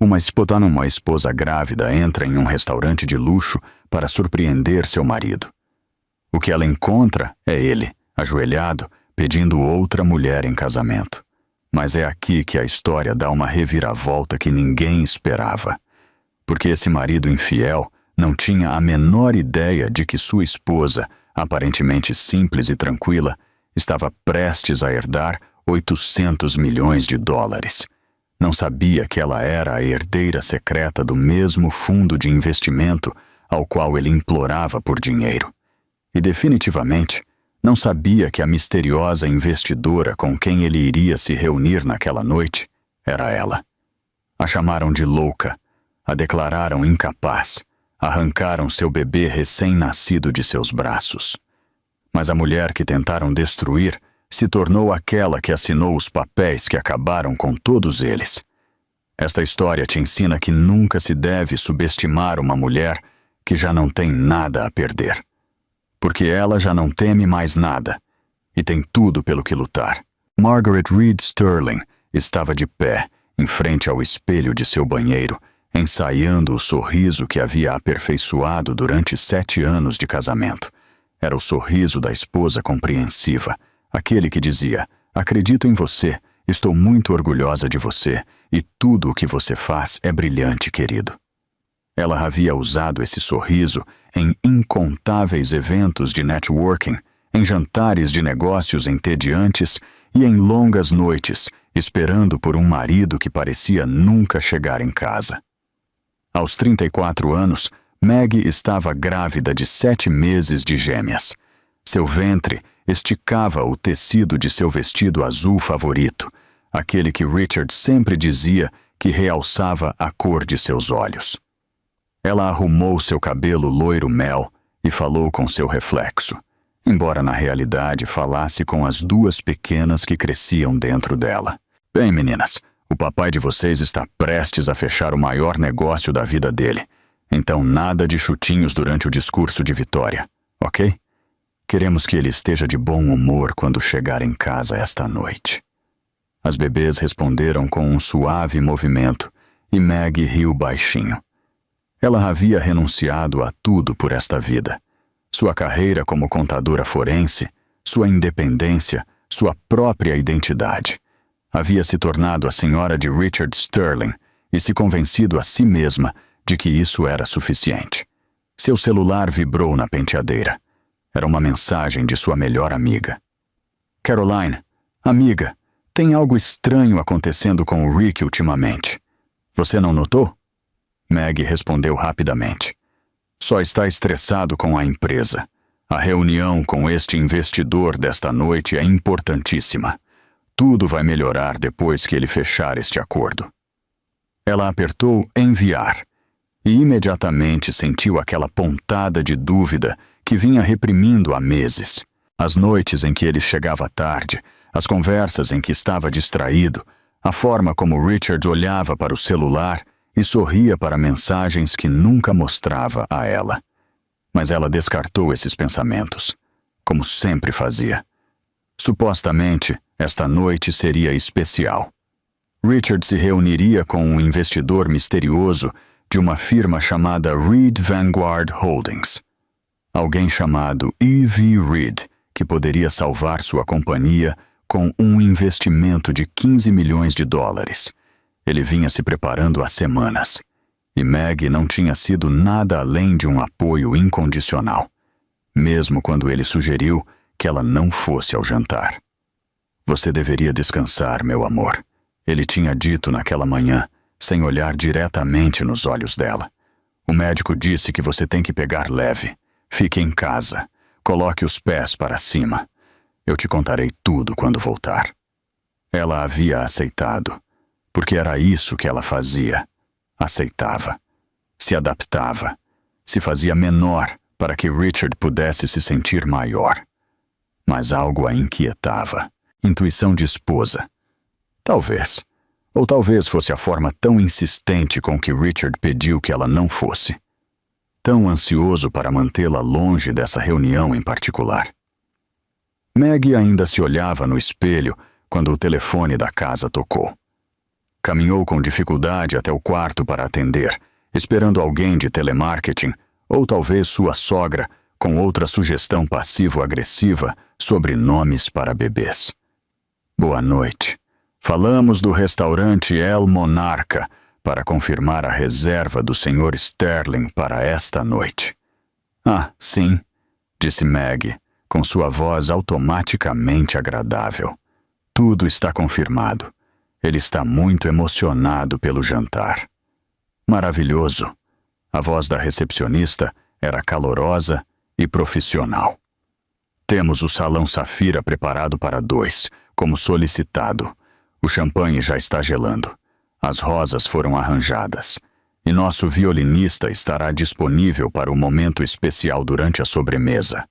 Uma esposa grávida entra em um restaurante de luxo para surpreender seu marido. O que ela encontra é ele, ajoelhado, pedindo outra mulher em casamento. Mas é aqui que a história dá uma reviravolta que ninguém esperava. Porque esse marido infiel não tinha a menor ideia de que sua esposa, aparentemente simples e tranquila, estava prestes a herdar 800 milhões de dólares. Não sabia que ela era a herdeira secreta do mesmo fundo de investimento ao qual ele implorava por dinheiro. E definitivamente não sabia que a misteriosa investidora com quem ele iria se reunir naquela noite era ela. A chamaram de louca, a declararam incapaz, arrancaram seu bebê recém-nascido de seus braços. Mas a mulher que tentaram destruir se tornou aquela que assinou os papéis que acabaram com todos eles. Esta história te ensina que nunca se deve subestimar uma mulher que já não tem nada a perder. Porque ela já não teme mais nada e tem tudo pelo que lutar. Margaret Reed Sterling estava de pé, em frente ao espelho de seu banheiro, ensaiando o sorriso que havia aperfeiçoado durante 7 anos de casamento. Era o sorriso da esposa compreensiva, aquele que dizia: acredito em você, estou muito orgulhosa de você, e tudo o que você faz é brilhante, querido. Ela havia usado esse sorriso em incontáveis eventos de networking, em jantares de negócios entediantes e em longas noites, esperando por um marido que parecia nunca chegar em casa. Aos 34 anos, Maggie estava grávida de 7 meses de gêmeas. Seu ventre esticava o tecido de seu vestido azul favorito, aquele que Richard sempre dizia que realçava a cor de seus olhos. Ela arrumou seu cabelo loiro mel e falou com seu reflexo, embora na realidade falasse com as 2 pequenas que cresciam dentro dela. Bem, meninas, o papai de vocês está prestes a fechar o maior negócio da vida dele, então nada de chutinhos durante o discurso de vitória, ok? Queremos que ele esteja de bom humor quando chegar em casa esta noite. As bebês responderam com um suave movimento e Maggie riu baixinho. Ela havia renunciado a tudo por esta vida. Sua carreira como contadora forense, sua independência, sua própria identidade. Havia se tornado a senhora de Richard Sterling e se convencido a si mesma de que isso era suficiente. Seu celular vibrou na penteadeira. Era uma mensagem de sua melhor amiga. Caroline, amiga, tem algo estranho acontecendo com o Rick ultimamente. Você não notou? Maggie respondeu rapidamente. Só está estressado com a empresa. A reunião com este investidor desta noite é importantíssima. Tudo vai melhorar depois que ele fechar este acordo. Ela apertou enviar e imediatamente sentiu aquela pontada de dúvida que vinha reprimindo há meses. As noites em que ele chegava tarde, as conversas em que estava distraído, a forma como Richard olhava para o celular e sorria para mensagens que nunca mostrava a ela. Mas ela descartou esses pensamentos, como sempre fazia. Supostamente, esta noite seria especial. Richard se reuniria com um investidor misterioso de uma firma chamada Reed Vanguard Holdings. Alguém chamado E.V. Reed, que poderia salvar sua companhia com um investimento de 15 milhões de dólares. Ele vinha se preparando há semanas, e Maggie não tinha sido nada além de um apoio incondicional, mesmo quando ele sugeriu que ela não fosse ao jantar. Você deveria descansar, meu amor, ele tinha dito naquela manhã, sem olhar diretamente nos olhos dela. O médico disse que você tem que pegar leve. Fique em casa. Coloque os pés para cima. Eu te contarei tudo quando voltar. Ela havia aceitado, porque era isso que ela fazia. Aceitava. Se adaptava. Se fazia menor para que Richard pudesse se sentir maior. Mas algo a inquietava. Intuição de esposa. Talvez. Ou talvez fosse a forma tão insistente com que Richard pediu que ela não fosse. Tão ansioso para mantê-la longe dessa reunião em particular. Maggie ainda se olhava no espelho quando o telefone da casa tocou. Caminhou com dificuldade até o quarto para atender, esperando alguém de telemarketing, ou talvez sua sogra, com outra sugestão passivo-agressiva sobre nomes para bebês. Boa noite. Falamos do restaurante El Monarca para confirmar a reserva do Sr. Sterling para esta noite. Ah, sim, disse Maggie, com sua voz automaticamente agradável. Tudo está confirmado. Ele está muito emocionado pelo jantar. Maravilhoso. A voz da recepcionista era calorosa e profissional. Temos o salão Safira preparado para 2, como solicitado. O champanhe já está gelando. As rosas foram arranjadas. E nosso violinista estará disponível para o momento especial durante a sobremesa.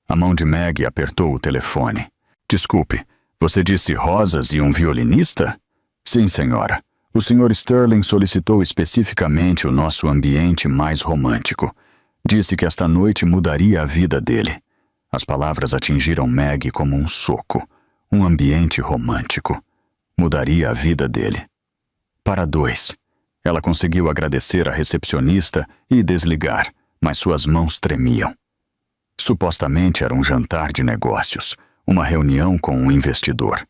A mão de Maggie apertou o telefone. Desculpe, você disse rosas e um violinista? Sim, senhora. O Sr. Sterling solicitou especificamente o nosso ambiente mais romântico. Disse que esta noite mudaria a vida dele. As palavras atingiram Maggie como um soco. Um ambiente romântico. Mudaria a vida dele. Para 2. Ela conseguiu agradecer à recepcionista e desligar, mas suas mãos tremiam. Supostamente era um jantar de negócios, uma reunião com um investidor.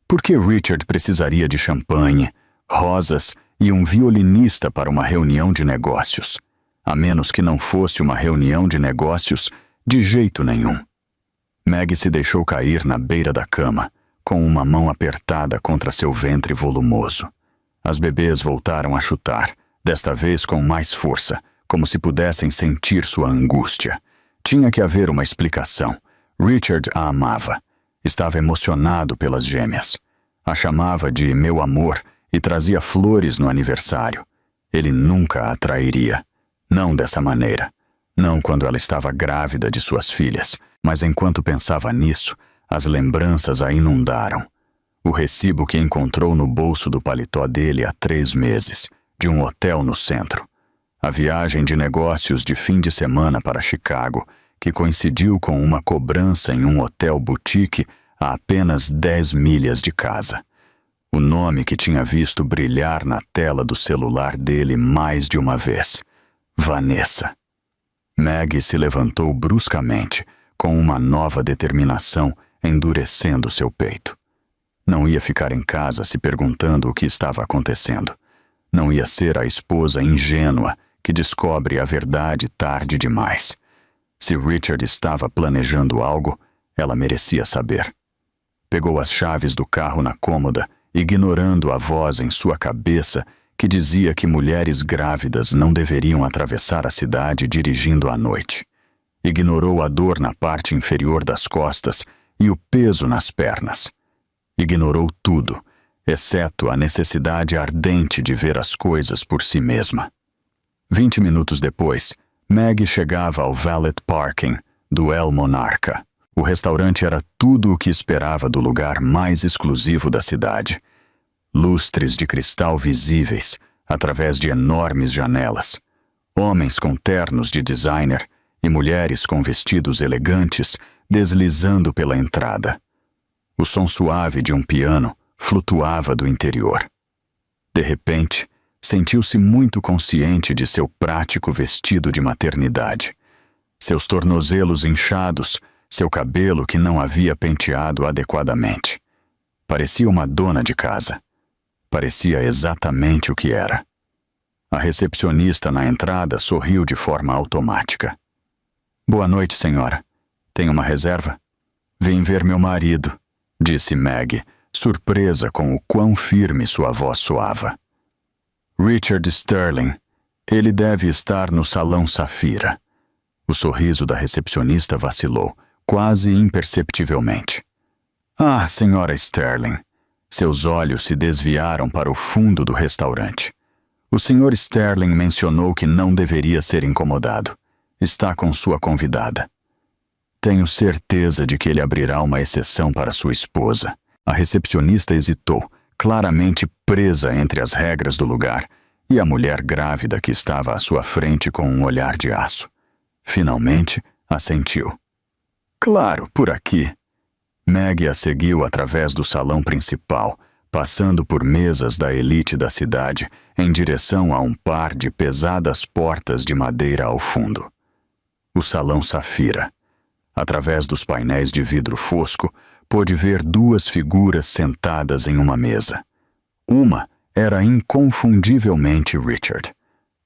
Por que Richard precisaria de champanhe, rosas e um violinista para uma reunião de negócios? A menos que não fosse uma reunião de negócios de jeito nenhum. Maggie se deixou cair na beira da cama, com uma mão apertada contra seu ventre volumoso. As bebês voltaram a chutar, desta vez com mais força, como se pudessem sentir sua angústia. Tinha que haver uma explicação. Richard a amava. Estava emocionado pelas gêmeas. A chamava de meu amor e trazia flores no aniversário. Ele nunca a trairia. Não dessa maneira. Não quando ela estava grávida de suas filhas. Mas enquanto pensava nisso, as lembranças a inundaram. O recibo que encontrou no bolso do paletó dele há 3 meses, de um hotel no centro. A viagem de negócios de fim de semana para Chicago, que coincidiu com uma cobrança em um hotel boutique a apenas 10 milhas de casa. O nome que tinha visto brilhar na tela do celular dele mais de uma vez. Vanessa. Maggie se levantou bruscamente, com uma nova determinação endurecendo seu peito. Não ia ficar em casa se perguntando o que estava acontecendo. Não ia ser a esposa ingênua que descobre a verdade tarde demais. Se Richard estava planejando algo, ela merecia saber. Pegou as chaves do carro na cômoda, ignorando a voz em sua cabeça que dizia que mulheres grávidas não deveriam atravessar a cidade dirigindo à noite. Ignorou a dor na parte inferior das costas e o peso nas pernas. Ignorou tudo, exceto a necessidade ardente de ver as coisas por si mesma. 20 minutos depois, Maggie chegava ao valet parking do El Monarca. O restaurante era tudo o que esperava do lugar mais exclusivo da cidade. Lustres de cristal visíveis, através de enormes janelas. Homens com ternos de designer e mulheres com vestidos elegantes deslizando pela entrada. O som suave de um piano flutuava do interior. De repente, sentiu-se muito consciente de seu prático vestido de maternidade. Seus tornozelos inchados, seu cabelo que não havia penteado adequadamente. Parecia uma dona de casa. Parecia exatamente o que era. A recepcionista na entrada sorriu de forma automática. Boa noite, senhora. Tem uma reserva? Vim ver meu marido, disse Maggie, surpresa com o quão firme sua voz soava. Richard Sterling. Ele deve estar no salão Safira. O sorriso da recepcionista vacilou, quase imperceptivelmente. Ah, senhora Sterling. Seus olhos se desviaram para o fundo do restaurante. O Sr. Sterling mencionou que não deveria ser incomodado. Está com sua convidada. Tenho certeza de que ele abrirá uma exceção para sua esposa. A recepcionista hesitou, claramente presa entre as regras do lugar e a mulher grávida que estava à sua frente com um olhar de aço. Finalmente, assentiu. Claro, por aqui. Maggie a seguiu através do salão principal, passando por mesas da elite da cidade em direção a um par de pesadas portas de madeira ao fundo. O salão Safira. Através dos painéis de vidro fosco, pôde ver duas figuras sentadas em uma mesa. Uma era inconfundivelmente Richard,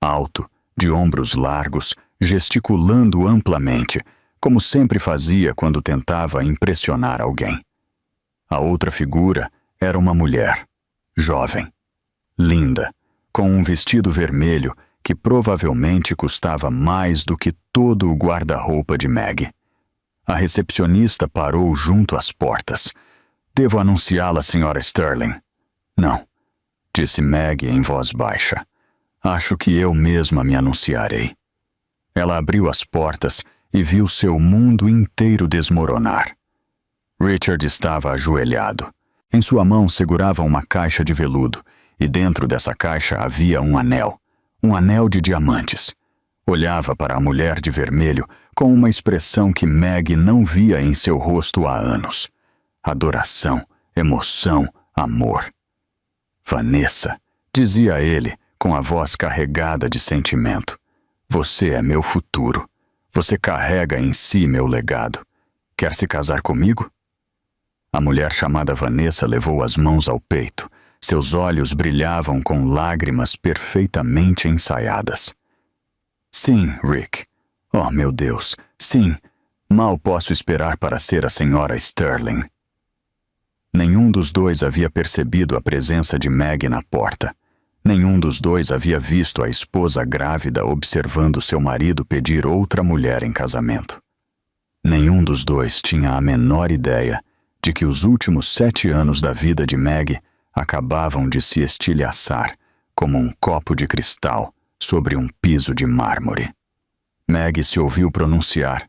alto, de ombros largos, gesticulando amplamente, como sempre fazia quando tentava impressionar alguém. A outra figura era uma mulher, jovem, linda, com um vestido vermelho que provavelmente custava mais do que todo o guarda-roupa de Meg. A recepcionista parou junto às portas. "Devo anunciá-la, Sra. Sterling?" "Não", disse Meg em voz baixa. "Acho que eu mesma me anunciarei." Ela abriu as portas e viu seu mundo inteiro desmoronar. Richard estava ajoelhado. Em sua mão segurava uma caixa de veludo, e dentro dessa caixa havia um anel de diamantes. Olhava para a mulher de vermelho com uma expressão que Meg não via em seu rosto há anos. Adoração, emoção, amor. "Vanessa", dizia ele, com a voz carregada de sentimento. "Você é meu futuro. Você carrega em si meu legado. Quer se casar comigo?" A mulher chamada Vanessa levou as mãos ao peito. Seus olhos brilhavam com lágrimas perfeitamente ensaiadas. "Sim, Rick. Oh, meu Deus, sim. Mal posso esperar para ser a Sra. Sterling." Nenhum dos dois havia percebido a presença de Meg na porta. Nenhum dos dois havia visto a esposa grávida observando seu marido pedir outra mulher em casamento. Nenhum dos dois tinha a menor ideia de que os últimos 7 anos da vida de Meg acabavam de se estilhaçar como um copo de cristal sobre um piso de mármore. Meg se ouviu pronunciar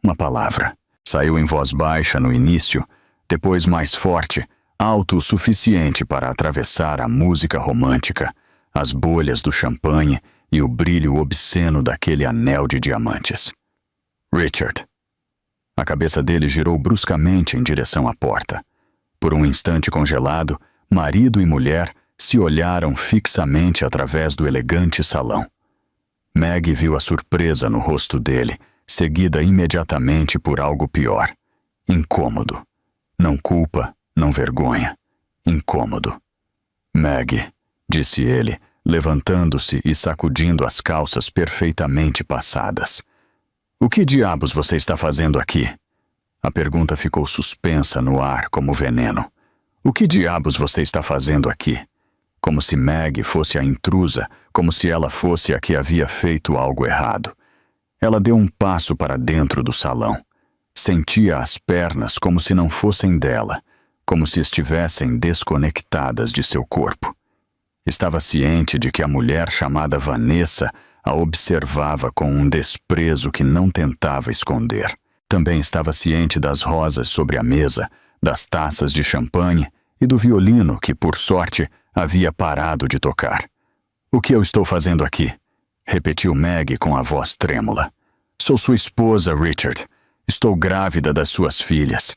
uma palavra. Saiu em voz baixa no início, depois mais forte, alto o suficiente para atravessar a música romântica, as bolhas do champanhe e o brilho obsceno daquele anel de diamantes. "Richard." A cabeça dele girou bruscamente em direção à porta. Por um instante congelado, marido e mulher se olharam fixamente através do elegante salão. Meg viu a surpresa no rosto dele, seguida imediatamente por algo pior. Incômodo. Não culpa, não vergonha. Incômodo. "Meg", disse ele, levantando-se e sacudindo as calças perfeitamente passadas. "O que diabos você está fazendo aqui?" A pergunta ficou suspensa no ar como veneno. "O que diabos você está fazendo aqui?" Como se Meg fosse a intrusa, como se ela fosse a que havia feito algo errado. Ela deu um passo para dentro do salão. Sentia as pernas como se não fossem dela, como se estivessem desconectadas de seu corpo. Estava ciente de que a mulher chamada Vanessa a observava com um desprezo que não tentava esconder. Também estava ciente das rosas sobre a mesa, das taças de champanhe e do violino que, por sorte, havia parado de tocar. "O que eu estou fazendo aqui?" repetiu Meg com a voz trêmula. "Sou sua esposa, Richard. Estou grávida das suas filhas.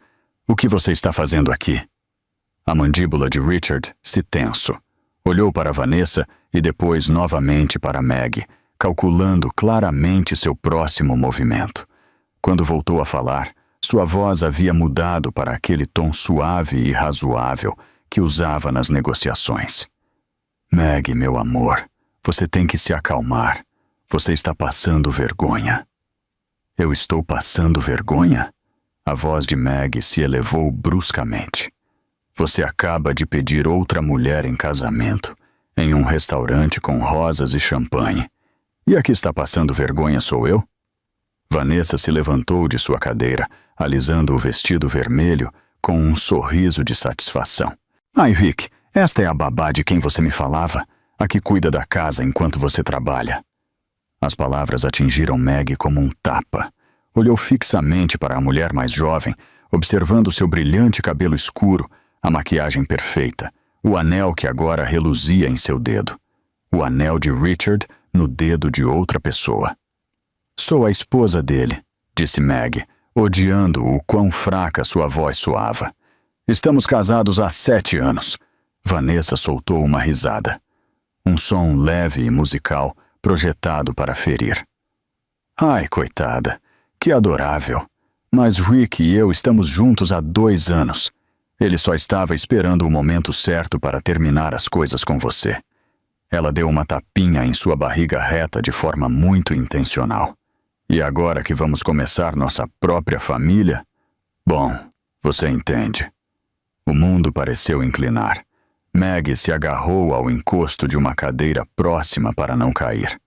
O que você está fazendo aqui?" A mandíbula de Richard se tensou. Olhou para Vanessa e depois novamente para Meg, calculando claramente seu próximo movimento. Quando voltou a falar, sua voz havia mudado para aquele tom suave e razoável que usava nas negociações. "Meg, meu amor, você tem que se acalmar. Você está passando vergonha." "Eu estou passando vergonha?" A voz de Meg se elevou bruscamente. "Você acaba de pedir outra mulher em casamento, em um restaurante com rosas e champanhe. E a que está passando vergonha sou eu?" Vanessa se levantou de sua cadeira, alisando o vestido vermelho com um sorriso de satisfação. "Ai, Rick, esta é a babá de quem você me falava, a que cuida da casa enquanto você trabalha." As palavras atingiram Meg como um tapa. Olhou fixamente para a mulher mais jovem, observando seu brilhante cabelo escuro, a maquiagem perfeita, o anel que agora reluzia em seu dedo. O anel de Richard no dedo de outra pessoa. "Sou a esposa dele", disse Meg, odiando o quão fraca sua voz soava. "Estamos casados há 7 anos. Vanessa soltou uma risada. Um som leve e musical projetado para ferir. Ai, coitada, que adorável. Mas Rick e eu estamos juntos há 2 anos. Ele só estava esperando o momento certo para terminar as coisas com você. Ela deu uma tapinha em sua barriga reta de forma muito intencional. E agora que vamos começar nossa própria família? Bom, você entende. O mundo pareceu inclinar. Maggie se agarrou ao encosto de uma cadeira próxima para não cair.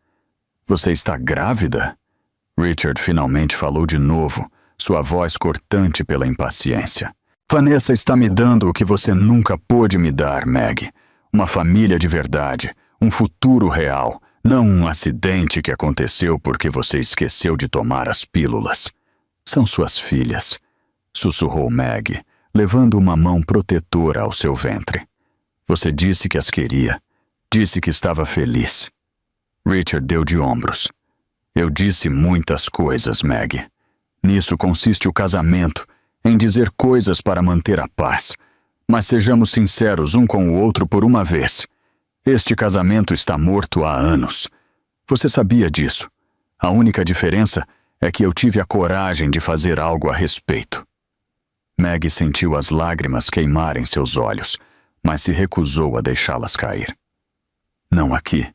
Você está grávida? Richard finalmente falou de novo, sua voz cortante pela impaciência. Vanessa está me dando o que você nunca pôde me dar, Maggie. Uma família de verdade, um futuro real, não um acidente que aconteceu porque você esqueceu de tomar as pílulas. São suas filhas, sussurrou Maggie, levando uma mão protetora ao seu ventre. Você disse que as queria, disse que estava feliz. Richard deu de ombros. Eu disse muitas coisas, Maggie. Nisso consiste o casamento, em dizer coisas para manter a paz. Mas sejamos sinceros um com o outro por uma vez. Este casamento está morto há anos. Você sabia disso. A única diferença é que eu tive a coragem de fazer algo a respeito. Maggie sentiu as lágrimas queimarem seus olhos, mas se recusou a deixá-las cair. Não aqui,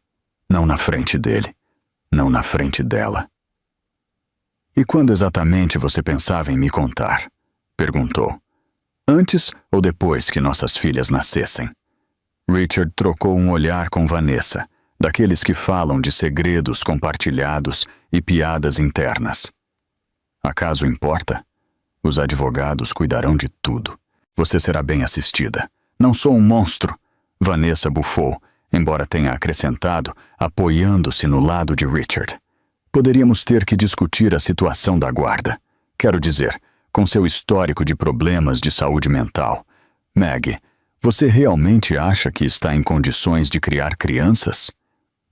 não na frente dele, não na frente dela. E quando exatamente você pensava em me contar? Perguntou. Antes ou depois que nossas filhas nascessem? Richard trocou um olhar com Vanessa, daqueles que falam de segredos compartilhados e piadas internas. Acaso importa? Os advogados cuidarão de tudo. Você será bem assistida. Não sou um monstro. Vanessa bufou, embora tenha acrescentado, apoiando-se no lado de Richard. Poderíamos ter que discutir a situação da guarda. Quero dizer, com seu histórico de problemas de saúde mental. Maggie, você realmente acha que está em condições de criar crianças?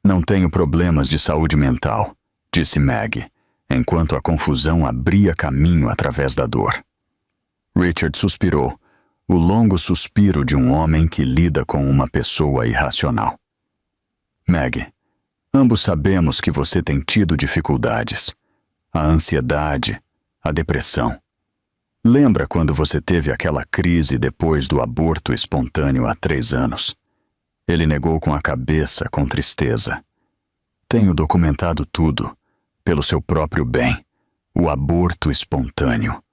Não tenho problemas de saúde mental, disse Maggie, enquanto a confusão abria caminho através da dor. Richard suspirou, o longo suspiro de um homem que lida com uma pessoa irracional. Maggie, ambos sabemos que você tem tido dificuldades. A ansiedade, a depressão. Lembra quando você teve aquela crise depois do aborto espontâneo há 3 anos? Ele negou com a cabeça, com tristeza. Tenho documentado tudo, pelo seu próprio bem. O aborto espontâneo.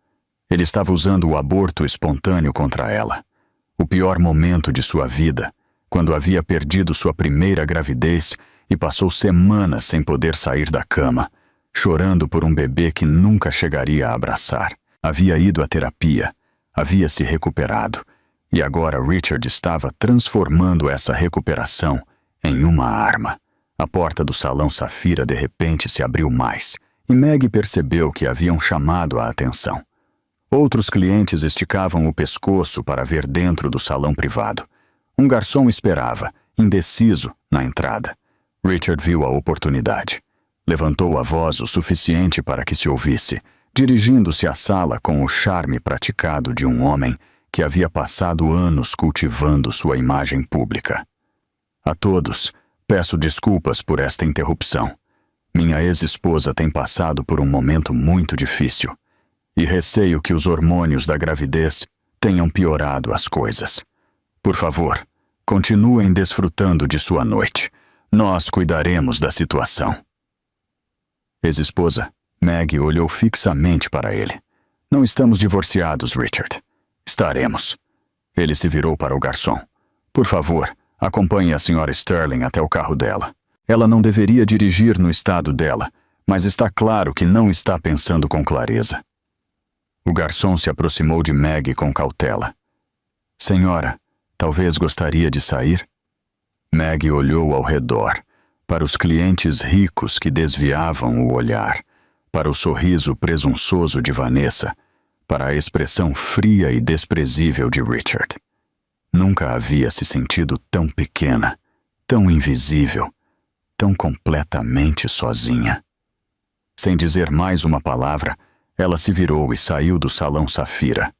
Ele estava usando o aborto espontâneo contra ela. O pior momento de sua vida, quando havia perdido sua primeira gravidez e passou semanas sem poder sair da cama, chorando por um bebê que nunca chegaria a abraçar. Havia ido à terapia, havia se recuperado, e agora Richard estava transformando essa recuperação em uma arma. A porta do salão Safira de repente se abriu mais, e Maggie percebeu que haviam chamado a atenção. Outros clientes esticavam o pescoço para ver dentro do salão privado. Um garçom esperava, indeciso, na entrada. Richard viu a oportunidade. Levantou a voz o suficiente para que se ouvisse, dirigindo-se à sala com o charme praticado de um homem que havia passado anos cultivando sua imagem pública. A todos, peço desculpas por esta interrupção. Minha ex-esposa tem passado por um momento muito difícil e receio que os hormônios da gravidez tenham piorado as coisas. Por favor, continuem desfrutando de sua noite. Nós cuidaremos da situação. Ex-esposa, Maggie olhou fixamente para ele. Não estamos divorciados, Richard. Estaremos. Ele se virou para o garçom. Por favor, acompanhe a Sra. Sterling até o carro dela. Ela não deveria dirigir no estado dela, mas está claro que não está pensando com clareza. O garçom se aproximou de Maggie com cautela. Senhora, talvez gostaria de sair? Maggie olhou ao redor, para os clientes ricos que desviavam o olhar, para o sorriso presunçoso de Vanessa, para a expressão fria e desprezível de Richard. Nunca havia se sentido tão pequena, tão invisível, tão completamente sozinha. Sem dizer mais uma palavra, ela se virou e saiu do salão Safira.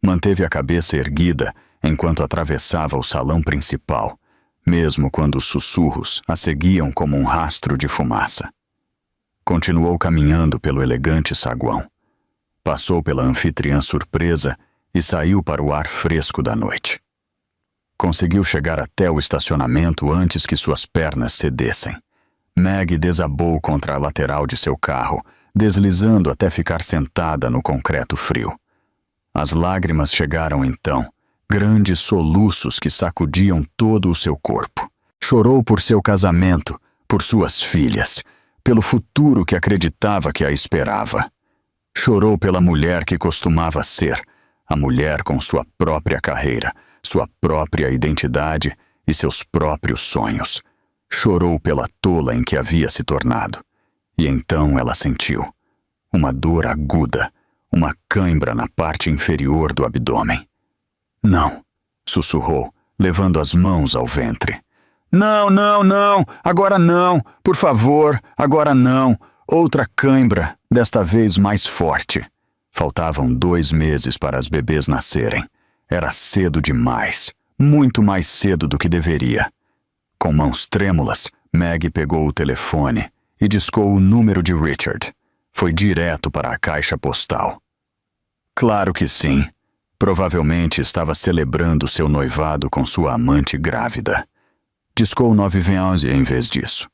Manteve a cabeça erguida enquanto atravessava o salão principal, mesmo quando os sussurros a seguiam como um rastro de fumaça. Continuou caminhando pelo elegante saguão. Passou pela anfitriã surpresa e saiu para o ar fresco da noite. Conseguiu chegar até o estacionamento antes que suas pernas cedessem. Meg desabou contra a lateral de seu carro, deslizando até ficar sentada no concreto frio. As lágrimas chegaram então, grandes soluços que sacudiam todo o seu corpo. Chorou por seu casamento, por suas filhas, pelo futuro que acreditava que a esperava. Chorou pela mulher que costumava ser, a mulher com sua própria carreira, sua própria identidade e seus próprios sonhos. Chorou pela tola em que havia se tornado. E então ela sentiu uma dor aguda, uma cãibra na parte inferior do abdômen. Não, sussurrou, levando as mãos ao ventre. Não, não, não, agora não, por favor, agora não. Outra cãibra, desta vez mais forte. Faltavam 2 meses para as bebês nascerem. Era cedo demais, muito mais cedo do que deveria. Com mãos trêmulas, Meg pegou o telefone e discou o número de Richard. Foi direto para a caixa postal. Claro que sim. Provavelmente estava celebrando seu noivado com sua amante grávida. Discou 911 em vez disso.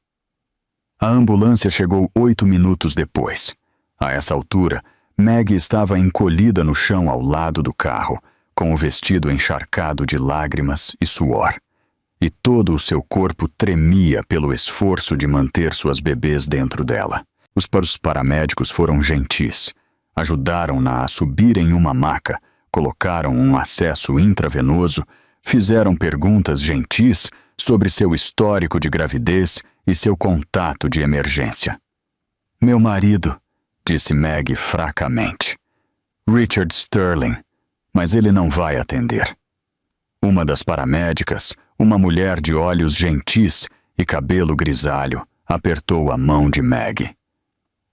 A ambulância chegou 8 minutos depois. A essa altura, Meg estava encolhida no chão ao lado do carro, com o vestido encharcado de lágrimas e suor. E todo o seu corpo tremia pelo esforço de manter suas bebês dentro dela. Os paramédicos foram gentis. Ajudaram-na a subir em uma maca, colocaram um acesso intravenoso, fizeram perguntas gentis sobre seu histórico de gravidez e seu contato de emergência. Meu marido, disse Meg fracamente. Richard Sterling, mas ele não vai atender. Uma das paramédicas, uma mulher de olhos gentis e cabelo grisalho, apertou a mão de Meg.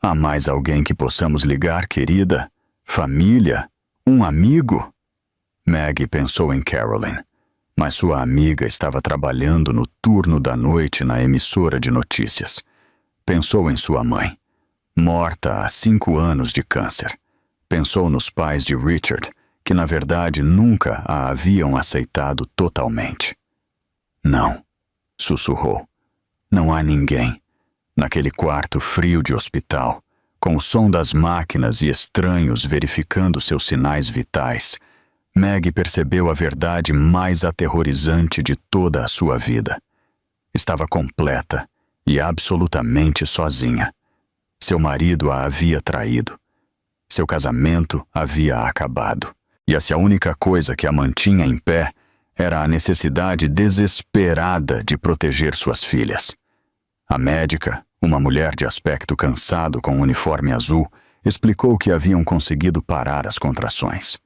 Há mais alguém que possamos ligar, querida? Família? Um amigo? Meg pensou em Carolyn, mas sua amiga estava trabalhando no turno da noite na emissora de notícias. Pensou em sua mãe, morta há 5 anos de câncer. Pensou nos pais de Richard, que na verdade nunca a haviam aceitado totalmente. Não, sussurrou. Não há ninguém. Naquele quarto frio de hospital, com o som das máquinas e estranhos verificando seus sinais vitais, Meg percebeu a verdade mais aterrorizante de toda a sua vida. Estava completa e absolutamente sozinha. Seu marido a havia traído. Seu casamento havia acabado. E se a única coisa que a mantinha em pé era a necessidade desesperada de proteger suas filhas. A médica, uma mulher de aspecto cansado com um uniforme azul, explicou que haviam conseguido parar as contrações.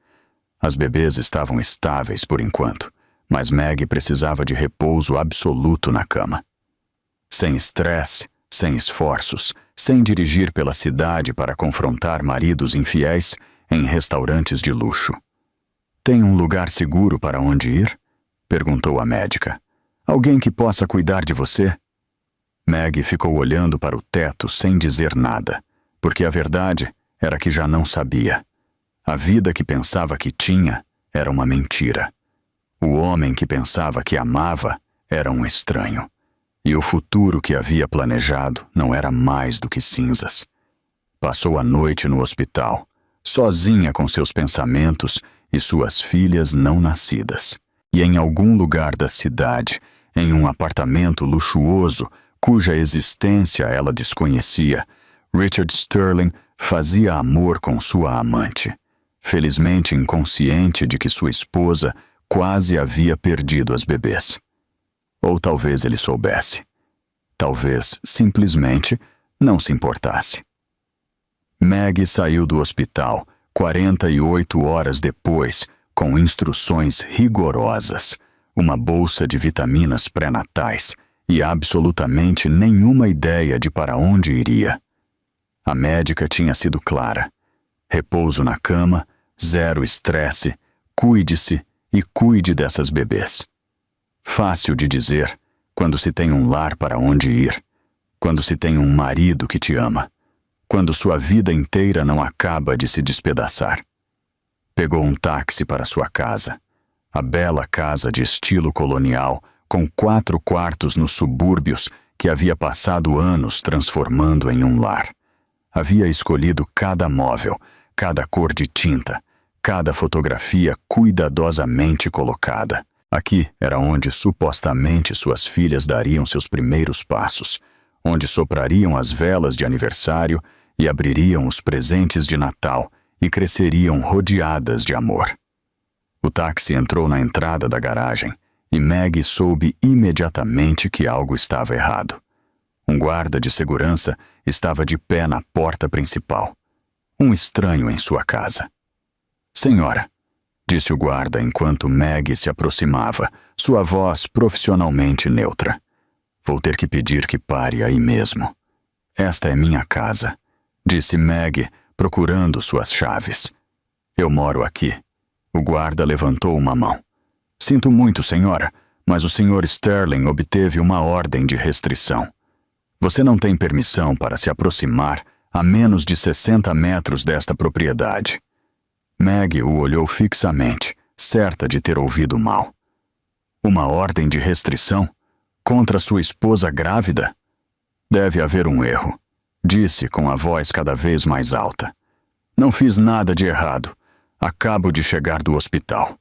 As bebês estavam estáveis por enquanto, mas Meg precisava de repouso absoluto na cama. Sem estresse, sem esforços, sem dirigir pela cidade para confrontar maridos infiéis em restaurantes de luxo. Tem um lugar seguro para onde ir? Perguntou a médica. Alguém que possa cuidar de você? Meg ficou olhando para o teto sem dizer nada, porque a verdade era que já não sabia. A vida que pensava que tinha era uma mentira. O homem que pensava que amava era um estranho. E o futuro que havia planejado não era mais do que cinzas. Passou a noite no hospital, sozinha com seus pensamentos e suas filhas não nascidas. E em algum lugar da cidade, em um apartamento luxuoso, cuja existência ela desconhecia, Richard Sterling fazia amor com sua amante, felizmente inconsciente de que sua esposa quase havia perdido as bebês. Ou talvez ele soubesse. Talvez, simplesmente, não se importasse. Meg saiu do hospital 48 horas depois, com instruções rigorosas, uma bolsa de vitaminas pré-natais e absolutamente nenhuma ideia de para onde iria. A médica tinha sido clara. Repouso na cama, zero estresse, cuide-se e cuide dessas bebês. Fácil de dizer quando se tem um lar para onde ir, quando se tem um marido que te ama, quando sua vida inteira não acaba de se despedaçar. Pegou um táxi para sua casa, a bela casa de estilo colonial, com 4 quartos nos subúrbios que havia passado anos transformando em um lar. Havia escolhido cada móvel, cada cor de tinta, cada fotografia cuidadosamente colocada. Aqui era onde supostamente suas filhas dariam seus primeiros passos, onde soprariam as velas de aniversário e abririam os presentes de Natal e cresceriam rodeadas de amor. O táxi entrou na entrada da garagem e Maggie soube imediatamente que algo estava errado. Um guarda de segurança estava de pé na porta principal. Um estranho em sua casa. "Senhora", disse o guarda enquanto Maggie se aproximava, sua voz profissionalmente neutra. "Vou ter que pedir que pare aí mesmo. Esta é minha casa", disse Maggie, procurando suas chaves. "Eu moro aqui." O guarda levantou uma mão. "Sinto muito, senhora, mas o Sr. Sterling obteve uma ordem de restrição. Você não tem permissão para se aproximar a menos de 60 metros desta propriedade." Maggie o olhou fixamente, certa de ter ouvido mal. "Uma ordem de restrição? Contra sua esposa grávida?" "Deve haver um erro", disse com a voz cada vez mais alta. "Não fiz nada de errado. Acabo de chegar do hospital."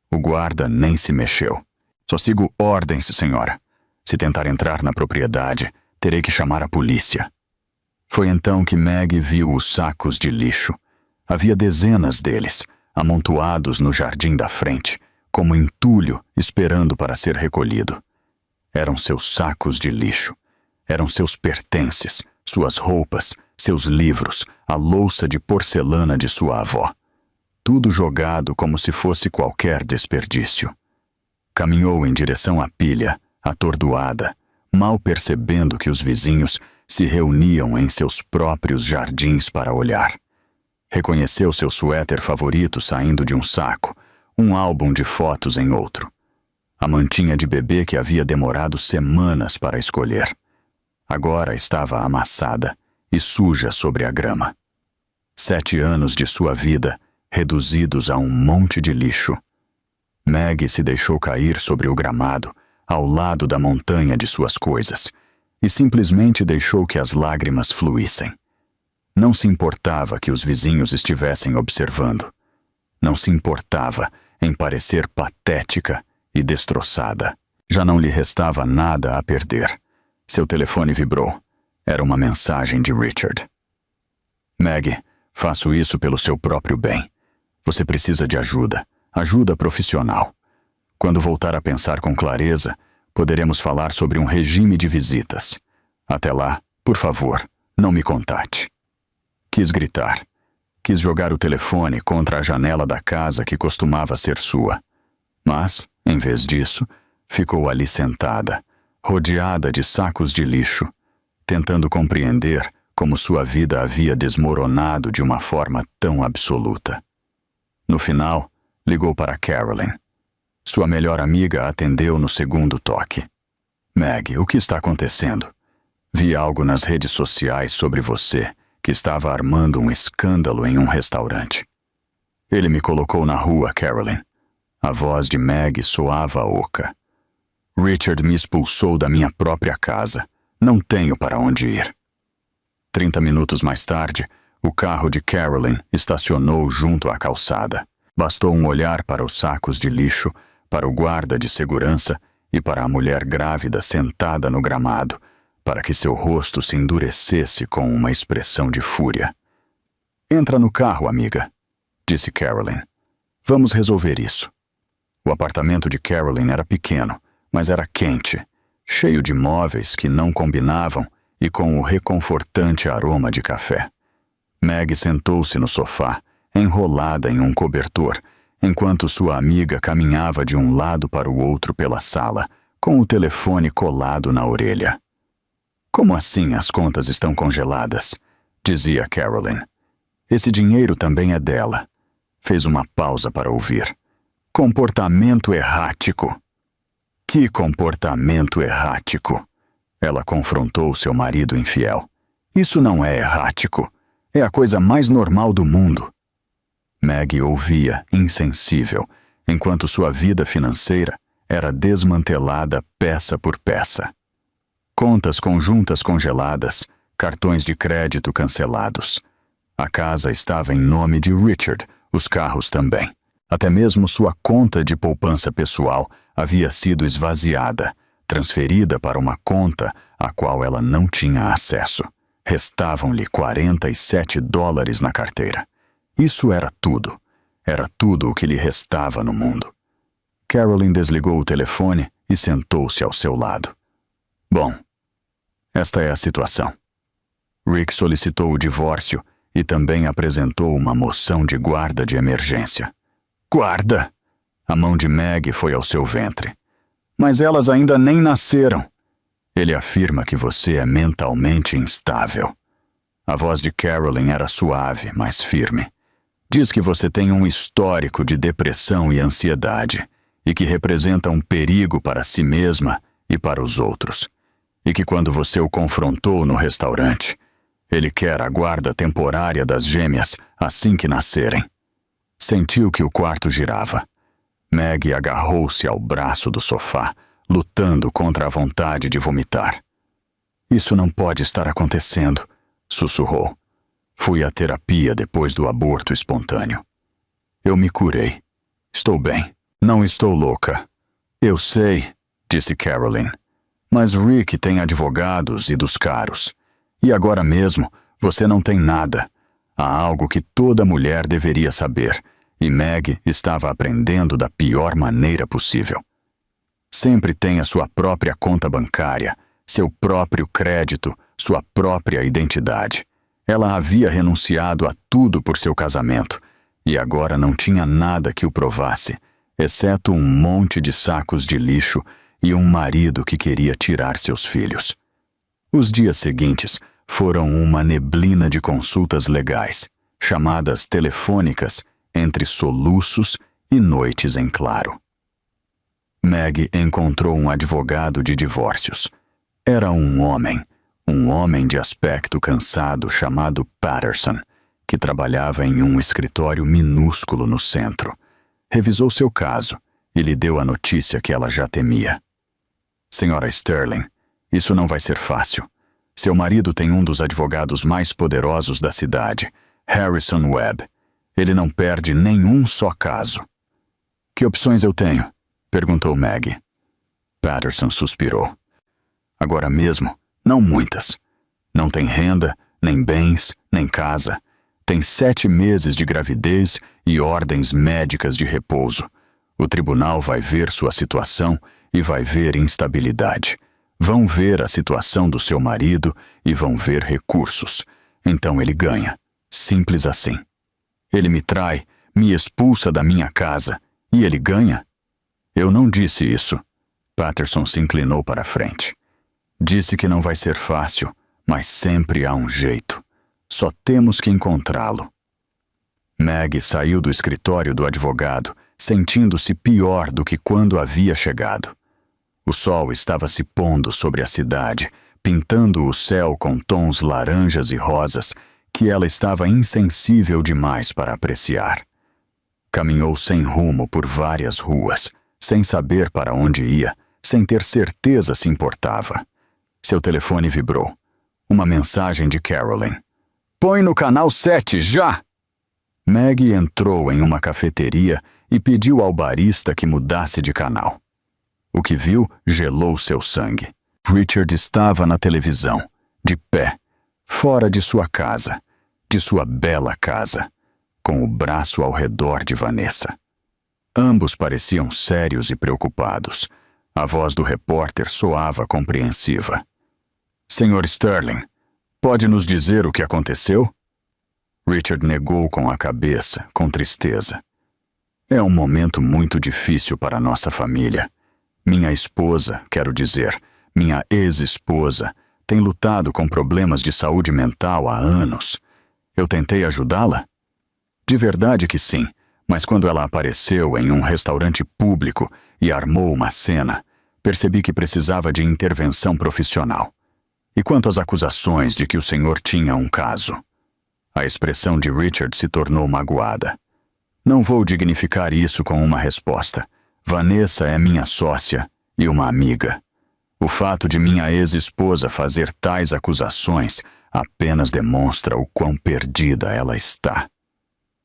O guarda nem se mexeu. "Só sigo ordens, senhora. Se tentar entrar na propriedade, terei que chamar a polícia." Foi então que Maggie viu os sacos de lixo. Havia dezenas deles, amontoados no jardim da frente, como entulho esperando para ser recolhido. Eram seus sacos de lixo. Eram seus pertences, suas roupas, seus livros, a louça de porcelana de sua avó. Tudo jogado como se fosse qualquer desperdício. Caminhou em direção à pilha, atordoada, mal percebendo que os vizinhos se reuniam em seus próprios jardins para olhar. Reconheceu seu suéter favorito saindo de um saco, um álbum de fotos em outro. A mantinha de bebê que havia demorado semanas para escolher. Agora estava amassada e suja sobre a grama. 7 anos de sua vida reduzidos a um monte de lixo. Maggie se deixou cair sobre o gramado, ao lado da montanha de suas coisas, e simplesmente deixou que as lágrimas fluíssem. Não se importava que os vizinhos estivessem observando. Não se importava em parecer patética e destroçada. Já não lhe restava nada a perder. Seu telefone vibrou. Era uma mensagem de Richard. "Maggie, faço isso pelo seu próprio bem. Você precisa de ajuda, ajuda profissional. Quando voltar a pensar com clareza, poderemos falar sobre um regime de visitas. Até lá, por favor, não me contate." Quis gritar. Quis jogar o telefone contra a janela da casa que costumava ser sua. Mas, em vez disso, ficou ali sentada, rodeada de sacos de lixo, tentando compreender como sua vida havia desmoronado de uma forma tão absoluta. No final, ligou para Carolyn. Sua melhor amiga atendeu no segundo toque. "Maggie, o que está acontecendo? Vi algo nas redes sociais sobre você, que estava armando um escândalo em um restaurante." "Ele me colocou na rua, Carolyn." A voz de Maggie soava oca. "Richard me expulsou da minha própria casa. Não tenho para onde ir." 30 minutos mais tarde, o carro de Carolyn estacionou junto à calçada. Bastou um olhar para os sacos de lixo, para o guarda de segurança e para a mulher grávida sentada no gramado, para que seu rosto se endurecesse com uma expressão de fúria. "Entra no carro, amiga", disse Carolyn. "Vamos resolver isso." O apartamento de Carolyn era pequeno, mas era quente, cheio de móveis que não combinavam e com o reconfortante aroma de café. Maggie sentou-se no sofá, enrolada em um cobertor, enquanto sua amiga caminhava de um lado para o outro pela sala, com o telefone colado na orelha. "Como assim as contas estão congeladas?" dizia Carolyn. "Esse dinheiro também é dela." Fez uma pausa para ouvir. Comportamento errático. Que comportamento errático! Ela confrontou seu marido infiel. Isso não é errático. É a coisa mais normal do mundo. Maggie ouvia, insensível, enquanto sua vida financeira era desmantelada peça por peça. Contas conjuntas congeladas, cartões de crédito cancelados. A casa estava em nome de Richard, os carros também. Até mesmo sua conta de poupança pessoal havia sido esvaziada, transferida para uma conta a qual ela não tinha acesso. Restavam-lhe $47 na carteira. Isso era tudo. Era tudo o que lhe restava no mundo. Carolyn desligou o telefone e sentou-se ao seu lado. Bom, esta é a situação. Rick solicitou o divórcio e também apresentou uma moção de guarda de emergência. Guarda! A mão de Maggie foi ao seu ventre. Mas elas ainda nem nasceram. Ele afirma que você é mentalmente instável. A voz de Carolyn era suave, mas firme. Diz que você tem um histórico de depressão e ansiedade e que representa um perigo para si mesma e para os outros. E que quando você o confrontou no restaurante, ele quer a guarda temporária das gêmeas assim que nascerem. Sentiu que o quarto girava. Maggie agarrou-se ao braço do sofá, lutando contra a vontade de vomitar. Isso não pode estar acontecendo, sussurrou. Fui à terapia depois do aborto espontâneo. Eu me curei. Estou bem. Não estou louca. Eu sei, disse Carolyn. Mas Rick tem advogados e dos caros. E agora mesmo, você não tem nada. Há algo que toda mulher deveria saber, e Maggie estava aprendendo da pior maneira possível. Sempre tem a sua própria conta bancária, seu próprio crédito, sua própria identidade. Ela havia renunciado a tudo por seu casamento, e agora não tinha nada que o provasse, exceto um monte de sacos de lixo e um marido que queria tirar seus filhos. Os dias seguintes foram uma neblina de consultas legais, chamadas telefônicas, entre soluços e noites em claro. Maggie encontrou um advogado de divórcios. Era um homem de aspecto cansado chamado Patterson, que trabalhava em um escritório minúsculo no centro. Revisou seu caso e lhe deu a notícia que ela já temia. Senhora Sterling, isso não vai ser fácil. Seu marido tem um dos advogados mais poderosos da cidade, Harrison Webb. Ele não perde nenhum só caso. Que opções eu tenho? Perguntou Maggie. Patterson suspirou. Agora mesmo, não muitas. Não tem renda, nem bens, nem casa. Tem 7 meses de gravidez e ordens médicas de repouso. O tribunal vai ver sua situação e vai ver instabilidade. Vão ver a situação do seu marido e vão ver recursos. Então ele ganha. Simples assim. Ele me trai, me expulsa da minha casa e ele ganha? Eu não disse isso. Patterson se inclinou para a frente. Disse que não vai ser fácil, mas sempre há um jeito. Só temos que encontrá-lo. Maggie saiu do escritório do advogado, sentindo-se pior do que quando havia chegado. O sol estava se pondo sobre a cidade, pintando o céu com tons laranjas e rosas que ela estava insensível demais para apreciar. Caminhou sem rumo por várias ruas, sem saber para onde ia, sem ter certeza se importava. Seu telefone vibrou. Uma mensagem de Carolyn. Põe no canal 7, já! Maggie entrou em uma cafeteria e pediu ao barista que mudasse de canal. O que viu gelou seu sangue. Richard estava na televisão, de pé, fora de sua casa, de sua bela casa, com o braço ao redor de Vanessa. Ambos pareciam sérios e preocupados. A voz do repórter soava compreensiva. Senhor Sterling, pode nos dizer o que aconteceu? Richard negou com a cabeça, com tristeza. É um momento muito difícil para nossa família. Minha esposa, quero dizer, minha ex-esposa, tem lutado com problemas de saúde mental há anos. Eu tentei ajudá-la? De verdade que sim, Mas quando ela apareceu em um restaurante público e armou uma cena, percebi que precisava de intervenção profissional. E quanto às acusações de que o senhor tinha um caso? A expressão de Richard se tornou magoada. Não vou dignificar isso com uma resposta. Vanessa é minha sócia e uma amiga. O fato de minha ex-esposa fazer tais acusações apenas demonstra o quão perdida ela está.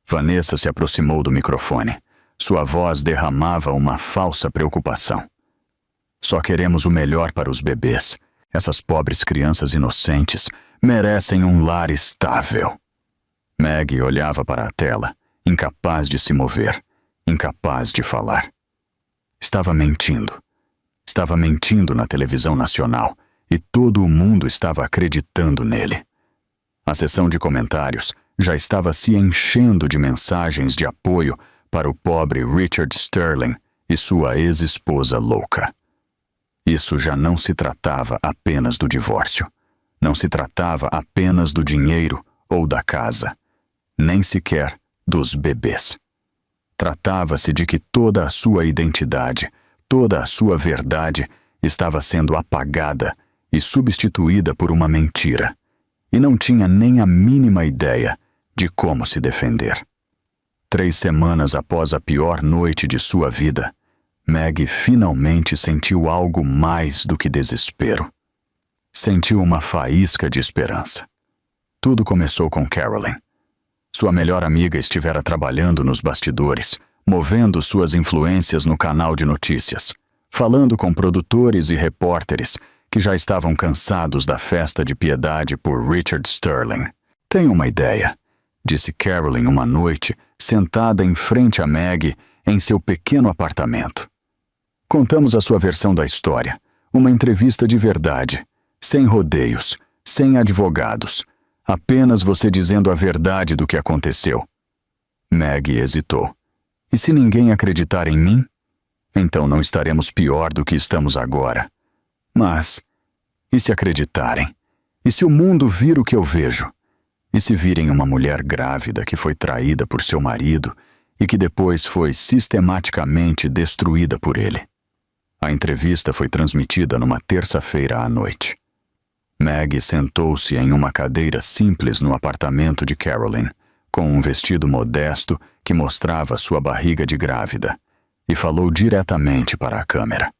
Vanessa se aproximou do microfone. Sua voz derramava uma falsa preocupação. Só queremos o melhor para os bebês. Essas pobres crianças inocentes merecem um lar estável. Maggie olhava para a tela, incapaz de se mover, incapaz de falar. Estava mentindo. Estava mentindo na televisão nacional e todo o mundo estava acreditando nele. A sessão de comentários já estava se enchendo de mensagens de apoio para o pobre Richard Sterling e sua ex-esposa louca. Isso já não se tratava apenas do divórcio. Não se tratava apenas do dinheiro ou da casa. Nem sequer dos bebês. Tratava-se de que toda a sua identidade, toda a sua verdade estava sendo apagada e substituída por uma mentira. E não tinha nem a mínima ideia de como se defender. 3 semanas após a pior noite de sua vida, Maggie finalmente sentiu algo mais do que desespero. Sentiu uma faísca de esperança. Tudo começou com Carolyn. Sua melhor amiga estivera trabalhando nos bastidores, movendo suas influências no canal de notícias, falando com produtores e repórteres que já estavam cansados da festa de piedade por Richard Sterling. Tenho uma ideia, disse Carolyn uma noite, sentada em frente a Maggie em seu pequeno apartamento. Contamos a sua versão da história, uma entrevista de verdade, sem rodeios, sem advogados, apenas você dizendo a verdade do que aconteceu. Maggie hesitou. E se ninguém acreditar em mim? Então não estaremos pior do que estamos agora. Mas, e se acreditarem? E se o mundo vir o que eu vejo? E se virem uma mulher grávida que foi traída por seu marido e que depois foi sistematicamente destruída por ele? A entrevista foi transmitida numa terça-feira à noite. Maggie sentou-se em uma cadeira simples no apartamento de Carolyn, com um vestido modesto que mostrava sua barriga de grávida, e falou diretamente para a câmera.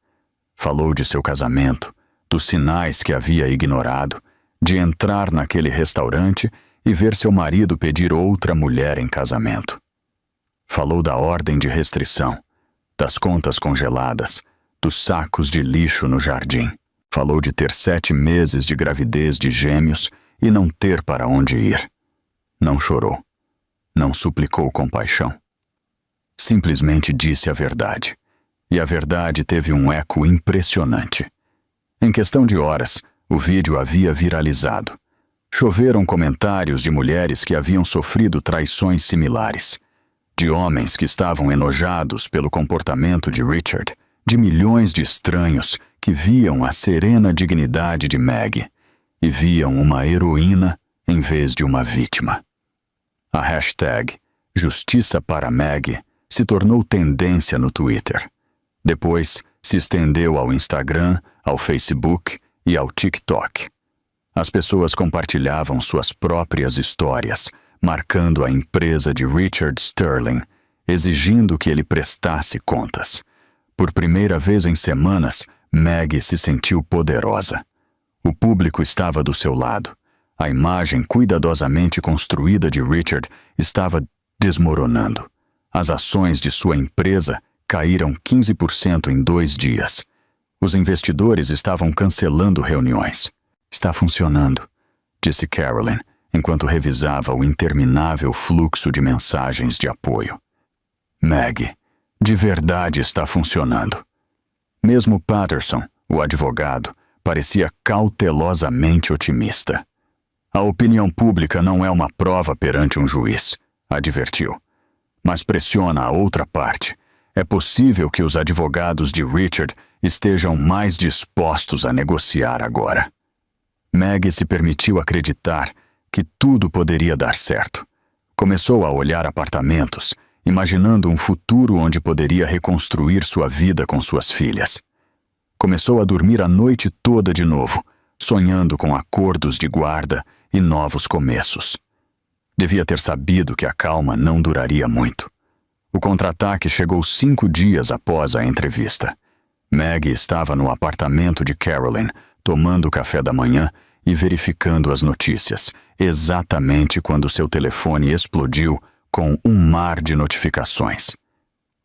Falou de seu casamento, dos sinais que havia ignorado, de entrar naquele restaurante e ver seu marido pedir outra mulher em casamento. Falou da ordem de restrição, das contas congeladas, dos sacos de lixo no jardim. Falou de ter 7 meses de gravidez de gêmeos e não ter para onde ir. Não chorou. Não suplicou compaixão. Simplesmente disse a verdade. E a verdade teve um eco impressionante. Em questão de horas, o vídeo havia viralizado. Choveram comentários de mulheres que haviam sofrido traições similares. De homens que estavam enojados pelo comportamento de Richard, de milhões de estranhos que viam a serena dignidade de Maggie e viam uma heroína em vez de uma vítima. A hashtag Justiça para Maggie se tornou tendência no Twitter. Depois se estendeu ao Instagram, ao Facebook e ao TikTok. As pessoas compartilhavam suas próprias histórias, marcando a empresa de Richard Sterling, exigindo que ele prestasse contas. Por primeira vez em semanas, Maggie se sentiu poderosa. O público estava do seu lado. A imagem cuidadosamente construída de Richard estava desmoronando. As ações de sua empresa caíram 15% em 2 dias. Os investidores estavam cancelando reuniões. Está funcionando, disse Carolyn, enquanto revisava o interminável fluxo de mensagens de apoio. Maggie, de verdade está funcionando. Mesmo Patterson, o advogado, parecia cautelosamente otimista. A opinião pública não é uma prova perante um juiz, advertiu. Mas pressiona a outra parte. É possível que os advogados de Richard estejam mais dispostos a negociar agora. Maggie se permitiu acreditar que tudo poderia dar certo. Começou a olhar apartamentos imaginando um futuro onde poderia reconstruir sua vida com suas filhas. Começou a dormir a noite toda de novo, sonhando com acordos de guarda e novos começos. Devia ter sabido que a calma não duraria muito. O contra-ataque chegou 5 dias após a entrevista. Maggie estava no apartamento de Carolyn, tomando café da manhã e verificando as notícias, exatamente quando seu telefone explodiu com um mar de notificações.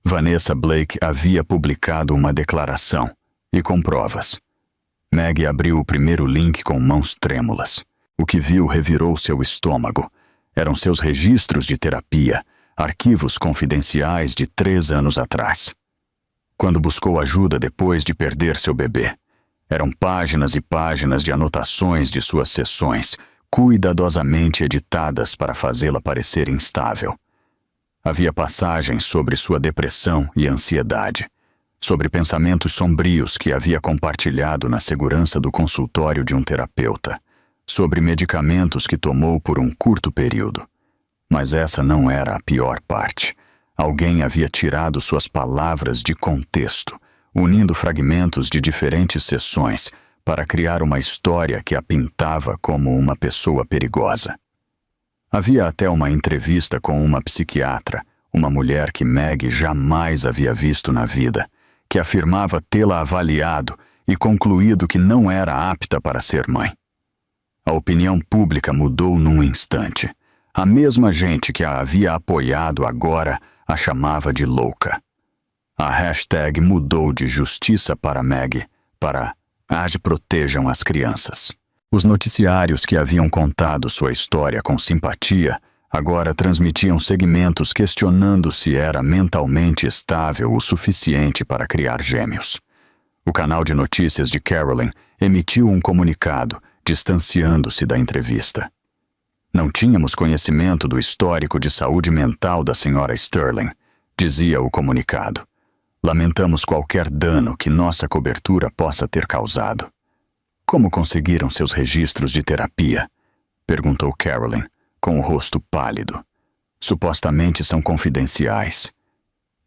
Vanessa Blake havia publicado uma declaração, e com provas. Maggie abriu o primeiro link com mãos trêmulas. O que viu revirou seu estômago. Eram seus registros de terapia, arquivos confidenciais de 3 anos atrás. Quando buscou ajuda depois de perder seu bebê, eram páginas e páginas de anotações de suas sessões, cuidadosamente editadas para fazê-la parecer instável. Havia passagens sobre sua depressão e ansiedade, sobre pensamentos sombrios que havia compartilhado na segurança do consultório de um terapeuta, sobre medicamentos que tomou por um curto período. Mas essa não era a pior parte. Alguém havia tirado suas palavras de contexto, unindo fragmentos de diferentes sessões para criar uma história que a pintava como uma pessoa perigosa. Havia até uma entrevista com uma psiquiatra, uma mulher que Maggie jamais havia visto na vida, que afirmava tê-la avaliado e concluído que não era apta para ser mãe. A opinião pública mudou num instante. A mesma gente que a havia apoiado agora a chamava de louca. A hashtag mudou de justiça para Maggie para protejam as crianças. Os noticiários que haviam contado sua história com simpatia agora transmitiam segmentos questionando se era mentalmente estável o suficiente para criar gêmeos. O canal de notícias de Carolyn emitiu um comunicado, distanciando-se da entrevista. Não tínhamos conhecimento do histórico de saúde mental da Sra. Sterling, dizia o comunicado. Lamentamos qualquer dano que nossa cobertura possa ter causado. Como conseguiram seus registros de terapia? Perguntou Carolyn, com o rosto pálido. Supostamente são confidenciais.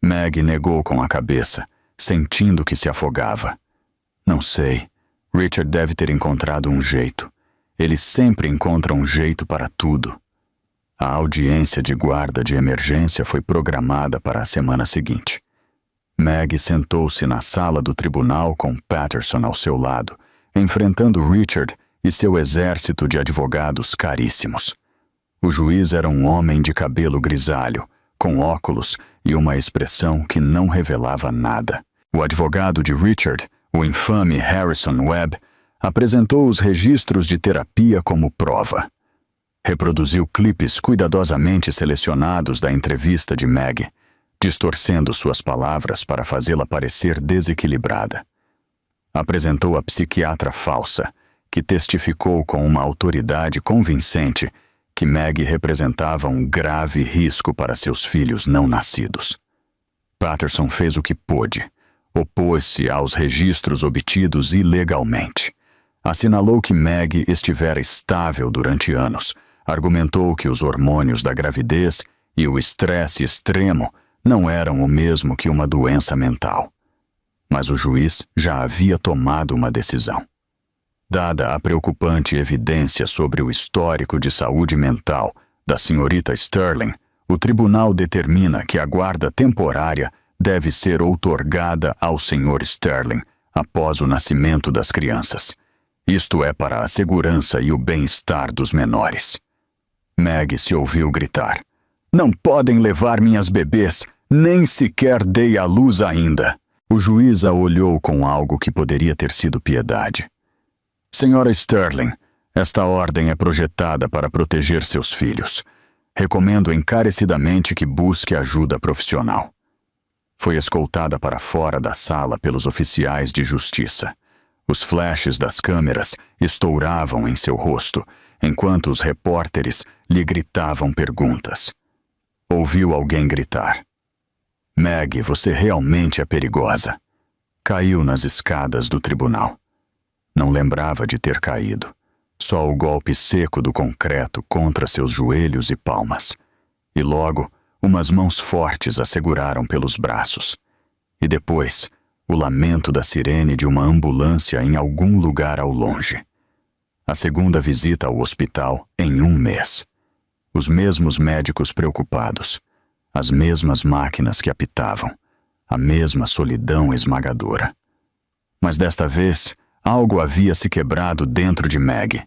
Maggie negou com a cabeça, sentindo que se afogava. Não sei. Richard deve ter encontrado um jeito. Ele sempre encontra um jeito para tudo. A audiência de guarda de emergência foi programada para a semana seguinte. Maggie sentou-se na sala do tribunal com Patterson ao seu lado, enfrentando Richard e seu exército de advogados caríssimos. O juiz era um homem de cabelo grisalho, com óculos e uma expressão que não revelava nada. O advogado de Richard, o infame Harrison Webb, apresentou os registros de terapia como prova. Reproduziu clipes cuidadosamente selecionados da entrevista de Maggie, distorcendo suas palavras para fazê-la parecer desequilibrada. Apresentou a psiquiatra falsa, que testificou com uma autoridade convincente que Maggie representava um grave risco para seus filhos não nascidos. Patterson fez o que pôde. Opôs-se aos registros obtidos ilegalmente. Assinalou que Maggie estivera estável durante anos. Argumentou que os hormônios da gravidez e o estresse extremo não eram o mesmo que uma doença mental. Mas o juiz já havia tomado uma decisão. Dada a preocupante evidência sobre o histórico de saúde mental da senhorita Sterling, o tribunal determina que a guarda temporária deve ser outorgada ao Sr. Sterling após o nascimento das crianças. Isto é para a segurança e o bem-estar dos menores. Maggie se ouviu gritar: "Não podem levar minhas bebês, nem sequer dei à luz ainda." O juiz a olhou com algo que poderia ter sido piedade. "Senhora Sterling, esta ordem é projetada para proteger seus filhos. Recomendo encarecidamente que busque ajuda profissional." Foi escoltada para fora da sala pelos oficiais de justiça. Os flashes das câmeras estouravam em seu rosto, enquanto os repórteres lhe gritavam perguntas. Ouviu alguém gritar: "Maggie, você realmente é perigosa." Caiu nas escadas do tribunal. Não lembrava de ter caído. Só o golpe seco do concreto contra seus joelhos e palmas. E logo, umas mãos fortes a seguraram pelos braços. E depois, o lamento da sirene de uma ambulância em algum lugar ao longe. A segunda visita ao hospital em 1 mês. Os mesmos médicos preocupados, as mesmas máquinas que apitavam, a mesma solidão esmagadora. Mas desta vez, algo havia se quebrado dentro de Meg,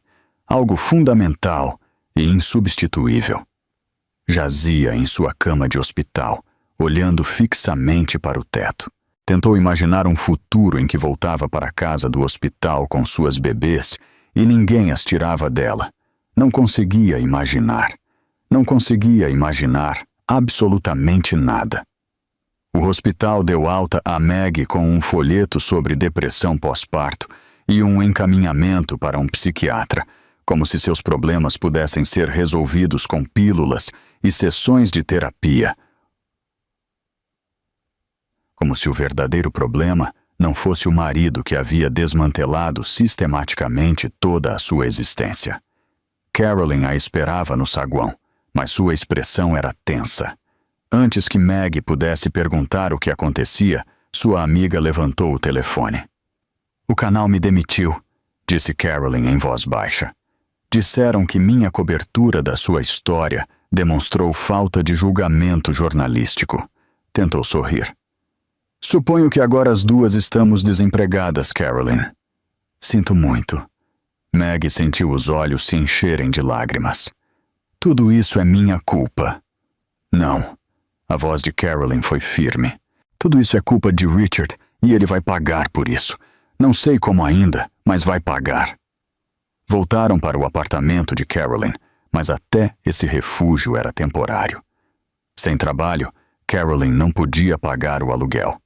algo fundamental e insubstituível. Jazia em sua cama de hospital, olhando fixamente para o teto. Tentou imaginar um futuro em que voltava para a casa do hospital com suas bebês e ninguém as tirava dela. Não conseguia imaginar. Não conseguia imaginar absolutamente nada. O hospital deu alta a Meg com um folheto sobre depressão pós-parto e um encaminhamento para um psiquiatra, como se seus problemas pudessem ser resolvidos com pílulas e sessões de terapia. Como se o verdadeiro problema não fosse o marido que havia desmantelado sistematicamente toda a sua existência. Carolyn a esperava no saguão, mas sua expressão era tensa. Antes que Meg pudesse perguntar o que acontecia, sua amiga levantou o telefone. "O canal me demitiu", disse Carolyn em voz baixa. "Disseram que minha cobertura da sua história demonstrou falta de julgamento jornalístico." Tentou sorrir. "Suponho que agora as duas estamos desempregadas, Carolyn." "Sinto muito." Meg sentiu os olhos se encherem de lágrimas. "Tudo isso é minha culpa." "Não." A voz de Carolyn foi firme. "Tudo isso é culpa de Richard e ele vai pagar por isso. Não sei como ainda, mas vai pagar." Voltaram para o apartamento de Carolyn, mas até esse refúgio era temporário. Sem trabalho, Carolyn não podia pagar o aluguel.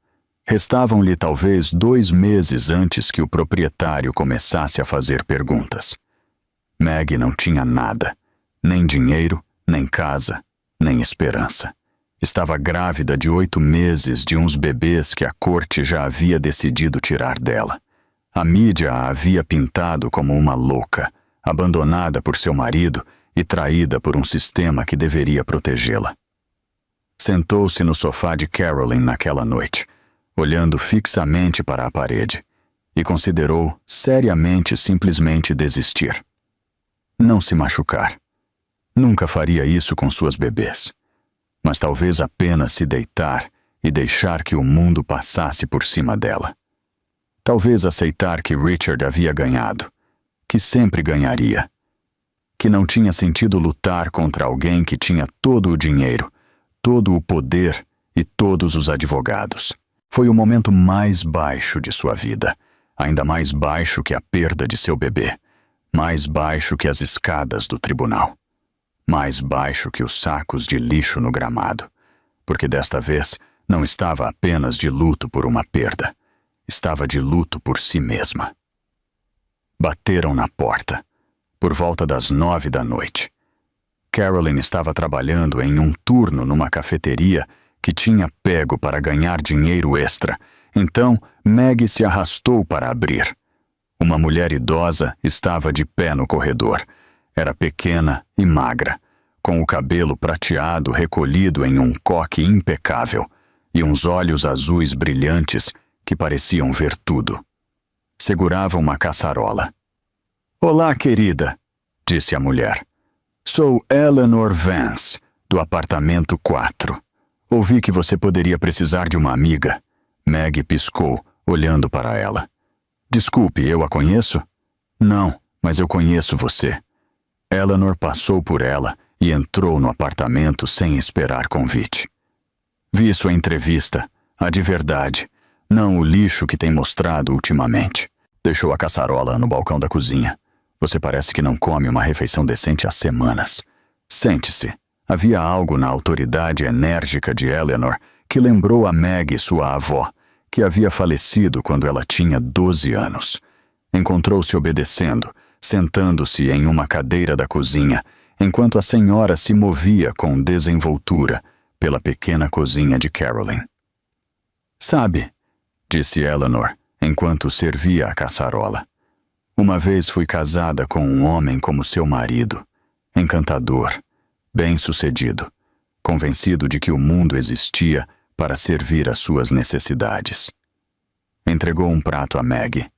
Restavam-lhe talvez 2 meses antes que o proprietário começasse a fazer perguntas. Meg não tinha nada, nem dinheiro, nem casa, nem esperança. Estava grávida de 8 meses de uns bebês que a corte já havia decidido tirar dela. A mídia a havia pintado como uma louca, abandonada por seu marido e traída por um sistema que deveria protegê-la. Sentou-se no sofá de Carolyn naquela noite, olhando fixamente para a parede, e considerou seriamente simplesmente desistir. Não se machucar. Nunca faria isso com suas bebês. Mas talvez apenas se deitar e deixar que o mundo passasse por cima dela. Talvez aceitar que Richard havia ganhado, que sempre ganharia, que não tinha sentido lutar contra alguém que tinha todo o dinheiro, todo o poder e todos os advogados. Foi o momento mais baixo de sua vida, ainda mais baixo que a perda de seu bebê, mais baixo que as escadas do tribunal, mais baixo que os sacos de lixo no gramado, porque desta vez não estava apenas de luto por uma perda, estava de luto por si mesma. Bateram na porta, por volta das 9 da noite. Carolyn estava trabalhando em um turno numa cafeteria que tinha pego para ganhar dinheiro extra, então Meg se arrastou para abrir. Uma mulher idosa estava de pé no corredor. Era pequena e magra, com o cabelo prateado recolhido em um coque impecável e uns olhos azuis brilhantes que pareciam ver tudo. Segurava uma caçarola. "Olá, querida", disse a mulher. "Sou Eleanor Vance, do apartamento 4. Ouvi que você poderia precisar de uma amiga." Meg piscou, olhando para ela. "Desculpe, eu a conheço?" "Não, mas eu conheço você." Eleanor passou por ela e entrou no apartamento sem esperar convite. "Vi sua entrevista, a de verdade, não o lixo que tem mostrado ultimamente." Deixou a caçarola no balcão da cozinha. "Você parece que não come uma refeição decente há semanas. Sente-se." Havia algo na autoridade enérgica de Eleanor que lembrou a Meg sua avó, que havia falecido quando ela tinha 12 anos. Encontrou-se obedecendo, sentando-se em uma cadeira da cozinha, enquanto a senhora se movia com desenvoltura pela pequena cozinha de Carolyn. "Sabe", disse Eleanor, enquanto servia a caçarola, "uma vez fui casada com um homem como seu marido, encantador, bem-sucedido, convencido de que o mundo existia para servir às suas necessidades. Entregou um prato a Maggie.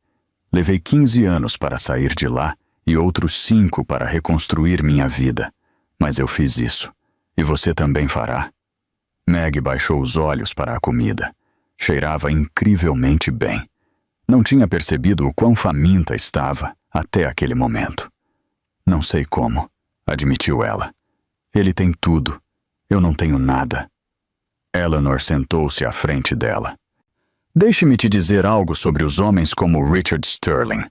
Levei 15 anos para sair de lá e outros 5 para reconstruir minha vida. Mas eu fiz isso. E você também fará. Maggie baixou os olhos para a comida. Cheirava incrivelmente bem. Não tinha percebido o quão faminta estava até aquele momento. Não sei como, admitiu ela. Ele tem tudo. Eu não tenho nada. Eleanor sentou-se à frente dela. Deixe-me te dizer algo sobre os homens como Richard Sterling.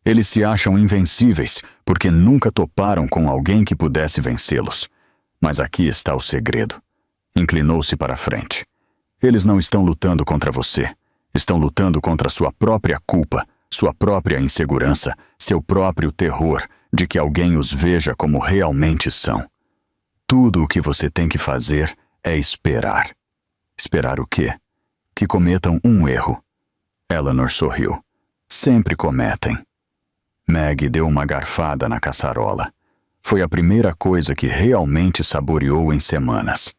Eles se acham invencíveis porque nunca toparam com alguém que pudesse vencê-los. Mas aqui está o segredo. Inclinou-se para a frente. Eles não estão lutando contra você. Estão lutando contra sua própria culpa, sua própria insegurança, seu próprio terror de que alguém os veja como realmente são. Tudo o que você tem que fazer é esperar. Esperar o quê? Que cometam um erro. Eleanor sorriu. Sempre cometem. Maggie deu uma garfada na caçarola. Foi a primeira coisa que realmente saboreou em semanas.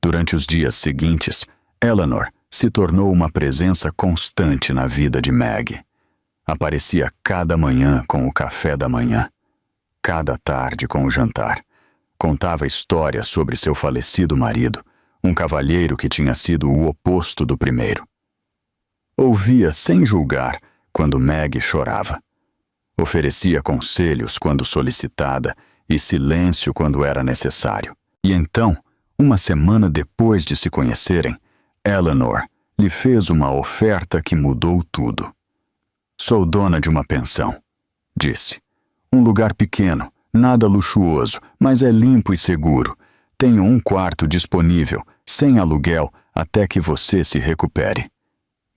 Durante os dias seguintes, Eleanor se tornou uma presença constante na vida de Maggie. Aparecia cada manhã com o café da manhã, cada tarde com o jantar. Contava histórias sobre seu falecido marido, um cavalheiro que tinha sido o oposto do primeiro. Ouvia sem julgar quando Maggie chorava. Oferecia conselhos quando solicitada e silêncio quando era necessário. E então, uma semana depois de se conhecerem, Eleanor lhe fez uma oferta que mudou tudo. Sou dona de uma pensão, disse. Um lugar pequeno, nada luxuoso, mas é limpo e seguro. Tenho um quarto disponível, sem aluguel, até que você se recupere.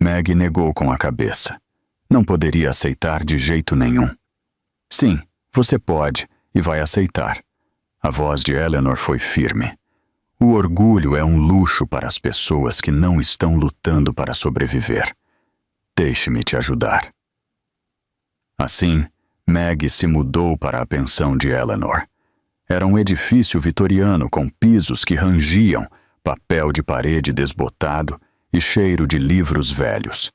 Maggie negou com a cabeça. Não poderia aceitar de jeito nenhum. Sim, você pode, e vai aceitar. A voz de Eleanor foi firme. O orgulho é um luxo para as pessoas que não estão lutando para sobreviver. Deixe-me te ajudar. Assim, Maggie se mudou para a pensão de Eleanor. Era um edifício vitoriano com pisos que rangiam, papel de parede desbotado e cheiro de livros velhos.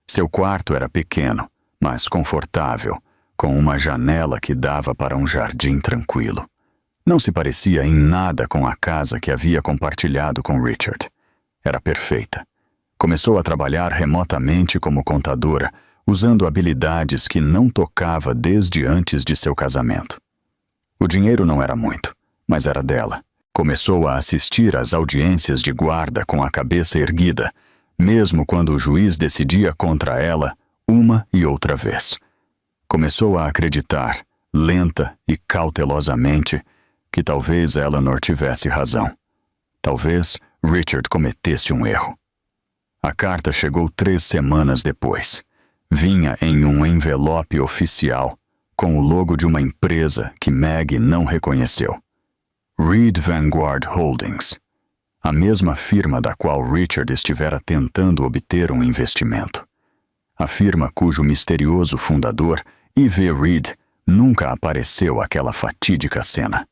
Seu quarto era pequeno, mas confortável, com uma janela que dava para um jardim tranquilo. Não se parecia em nada com a casa que havia compartilhado com Richard. Era perfeita. Começou a trabalhar remotamente como contadora, usando habilidades que não tocava desde antes de seu casamento. O dinheiro não era muito, mas era dela. Começou a assistir às audiências de guarda com a cabeça erguida, mesmo quando o juiz decidia contra ela uma e outra vez. Começou a acreditar, lenta e cautelosamente, que talvez Eleanor tivesse razão. Talvez Richard cometesse um erro. A carta chegou 3 semanas depois. Vinha em um envelope oficial, com o logo de uma empresa que Maggie não reconheceu. Reed Vanguard Holdings, a mesma firma da qual Richard estivera tentando obter um investimento. A firma cujo misterioso fundador, E.V. Reed, nunca apareceu àquela fatídica cena.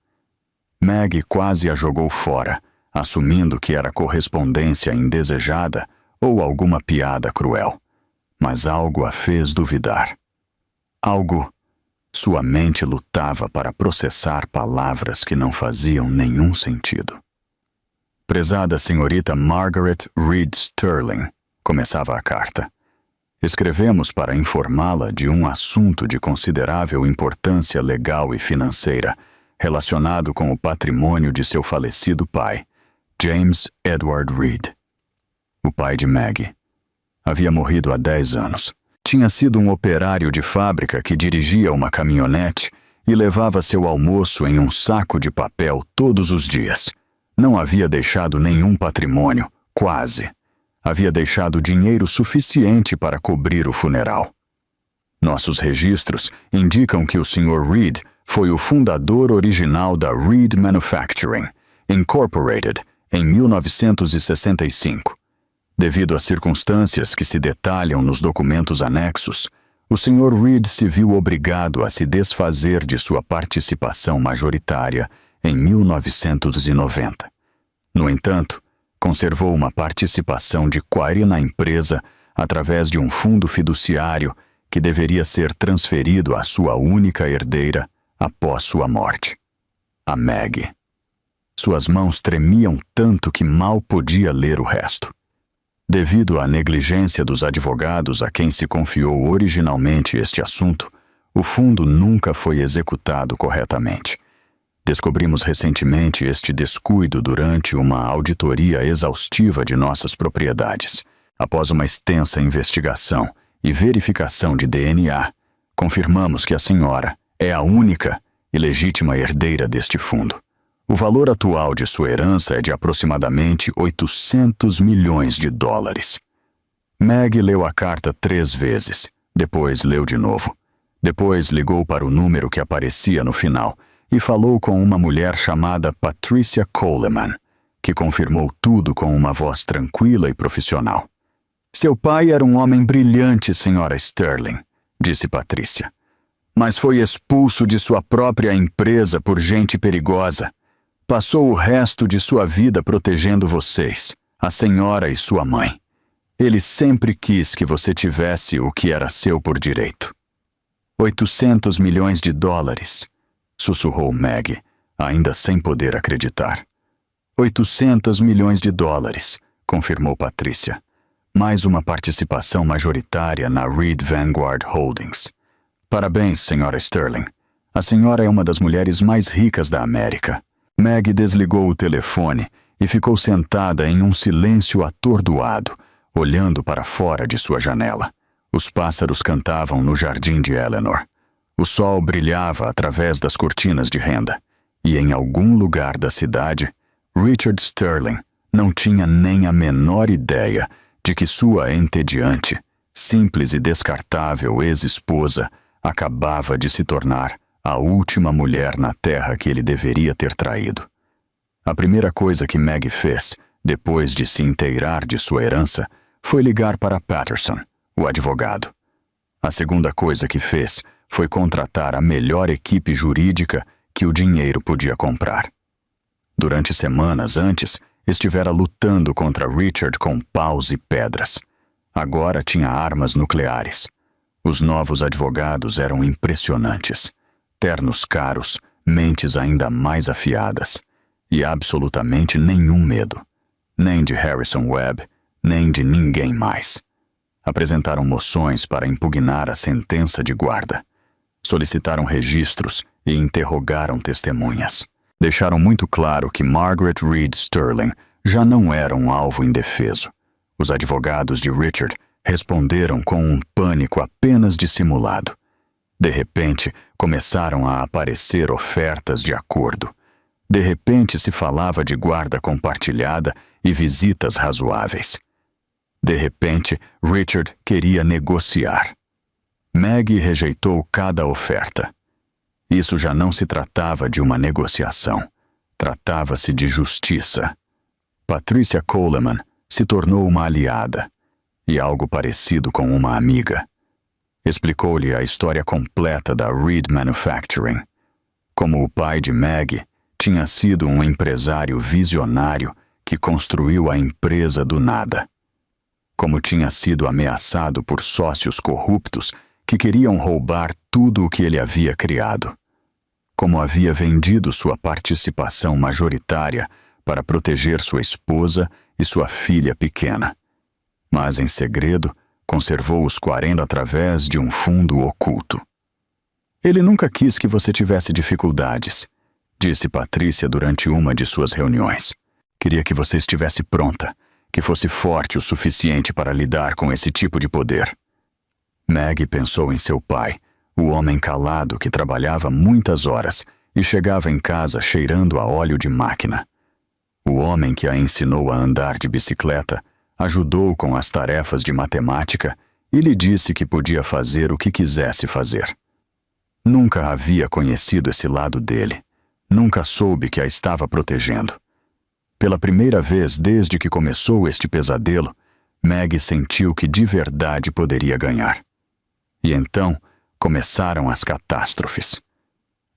Maggie quase a jogou fora, assumindo que era correspondência indesejada ou alguma piada cruel. Mas algo a fez duvidar. Algo. Sua mente lutava para processar palavras que não faziam nenhum sentido. Prezada senhorita Margaret Reed Sterling, começava a carta. Escrevemos para informá-la de um assunto de considerável importância legal e financeira, relacionado com o patrimônio de seu falecido pai, James Edward Reed. O pai de Maggie. Havia morrido há 10 anos. Tinha sido um operário de fábrica que dirigia uma caminhonete e levava seu almoço em um saco de papel todos os dias. Não havia deixado nenhum patrimônio, quase. Havia deixado dinheiro suficiente para cobrir o funeral. Nossos registros indicam que o Sr. Reed foi o fundador original da Reed Manufacturing, Incorporated, em 1965. Devido às circunstâncias que se detalham nos documentos anexos, o Sr. Reed se viu obrigado a se desfazer de sua participação majoritária em 1990. No entanto, conservou uma participação de 40% na empresa através de um fundo fiduciário que deveria ser transferido à sua única herdeira após sua morte, a Maggie. Suas mãos tremiam tanto que mal podia ler o resto. Devido à negligência dos advogados a quem se confiou originalmente este assunto, o fundo nunca foi executado corretamente. Descobrimos recentemente este descuido durante uma auditoria exaustiva de nossas propriedades. Após uma extensa investigação e verificação de DNA, confirmamos que a senhora é a única e legítima herdeira deste fundo. O valor atual de sua herança é de aproximadamente $800 milhões. Maggie leu a carta 3 vezes, depois leu de novo. Depois ligou para o número que aparecia no final e falou com uma mulher chamada Patricia Coleman, que confirmou tudo com uma voz tranquila e profissional. Seu pai era um homem brilhante, senhora Sterling, disse Patricia, mas foi expulso de sua própria empresa por gente perigosa. Passou o resto de sua vida protegendo vocês, a senhora e sua mãe. Ele sempre quis que você tivesse o que era seu por direito. $800 milhões, sussurrou Maggie, ainda sem poder acreditar. $800 milhões, confirmou Patricia. Mais uma participação majoritária na Reed Vanguard Holdings. Parabéns, senhora Sterling. A senhora é uma das mulheres mais ricas da América. Maggie desligou o telefone e ficou sentada em um silêncio atordoado, olhando para fora de sua janela. Os pássaros cantavam no jardim de Eleanor. O sol brilhava através das cortinas de renda. E em algum lugar da cidade, Richard Sterling não tinha nem a menor ideia de que sua entediante, simples e descartável ex-esposa acabava de se tornar a última mulher na terra que ele deveria ter traído. A primeira coisa que Maggie fez, depois de se inteirar de sua herança, foi ligar para Patterson, o advogado. A segunda coisa que fez foi contratar a melhor equipe jurídica que o dinheiro podia comprar. Durante semanas antes, estivera lutando contra Richard com paus e pedras. Agora tinha armas nucleares. Os novos advogados eram impressionantes. Ternos caros, mentes ainda mais afiadas. E absolutamente nenhum medo. Nem de Harrison Webb, nem de ninguém mais. Apresentaram moções para impugnar a sentença de guarda. Solicitaram registros e interrogaram testemunhas. Deixaram muito claro que Margaret Reed Sterling já não era um alvo indefeso. Os advogados de Richard responderam com um pânico apenas dissimulado. De repente, começaram a aparecer ofertas de acordo. De repente, se falava de guarda compartilhada e visitas razoáveis. De repente, Richard queria negociar. Maggie rejeitou cada oferta. Isso já não se tratava de uma negociação. Tratava-se de justiça. Patricia Coleman se tornou uma aliada e algo parecido com uma amiga. Explicou-lhe a história completa da Reed Manufacturing. Como o pai de Maggie tinha sido um empresário visionário que construiu a empresa do nada. Como tinha sido ameaçado por sócios corruptos que queriam roubar tudo o que ele havia criado. Como havia vendido sua participação majoritária para proteger sua esposa e sua filha pequena. Mas, em segredo, conservou os 40 através de um fundo oculto. Ele nunca quis que você tivesse dificuldades, disse Patricia durante uma de suas reuniões. Queria que você estivesse pronta, que fosse forte o suficiente para lidar com esse tipo de poder. Maggie pensou em seu pai, o homem calado que trabalhava muitas horas e chegava em casa cheirando a óleo de máquina. O homem que a ensinou a andar de bicicleta, ajudou com as tarefas de matemática e lhe disse que podia fazer o que quisesse fazer. Nunca havia conhecido esse lado dele. Nunca soube que a estava protegendo. Pela primeira vez desde que começou este pesadelo, Maggie sentiu que de verdade poderia ganhar. E então começaram as catástrofes.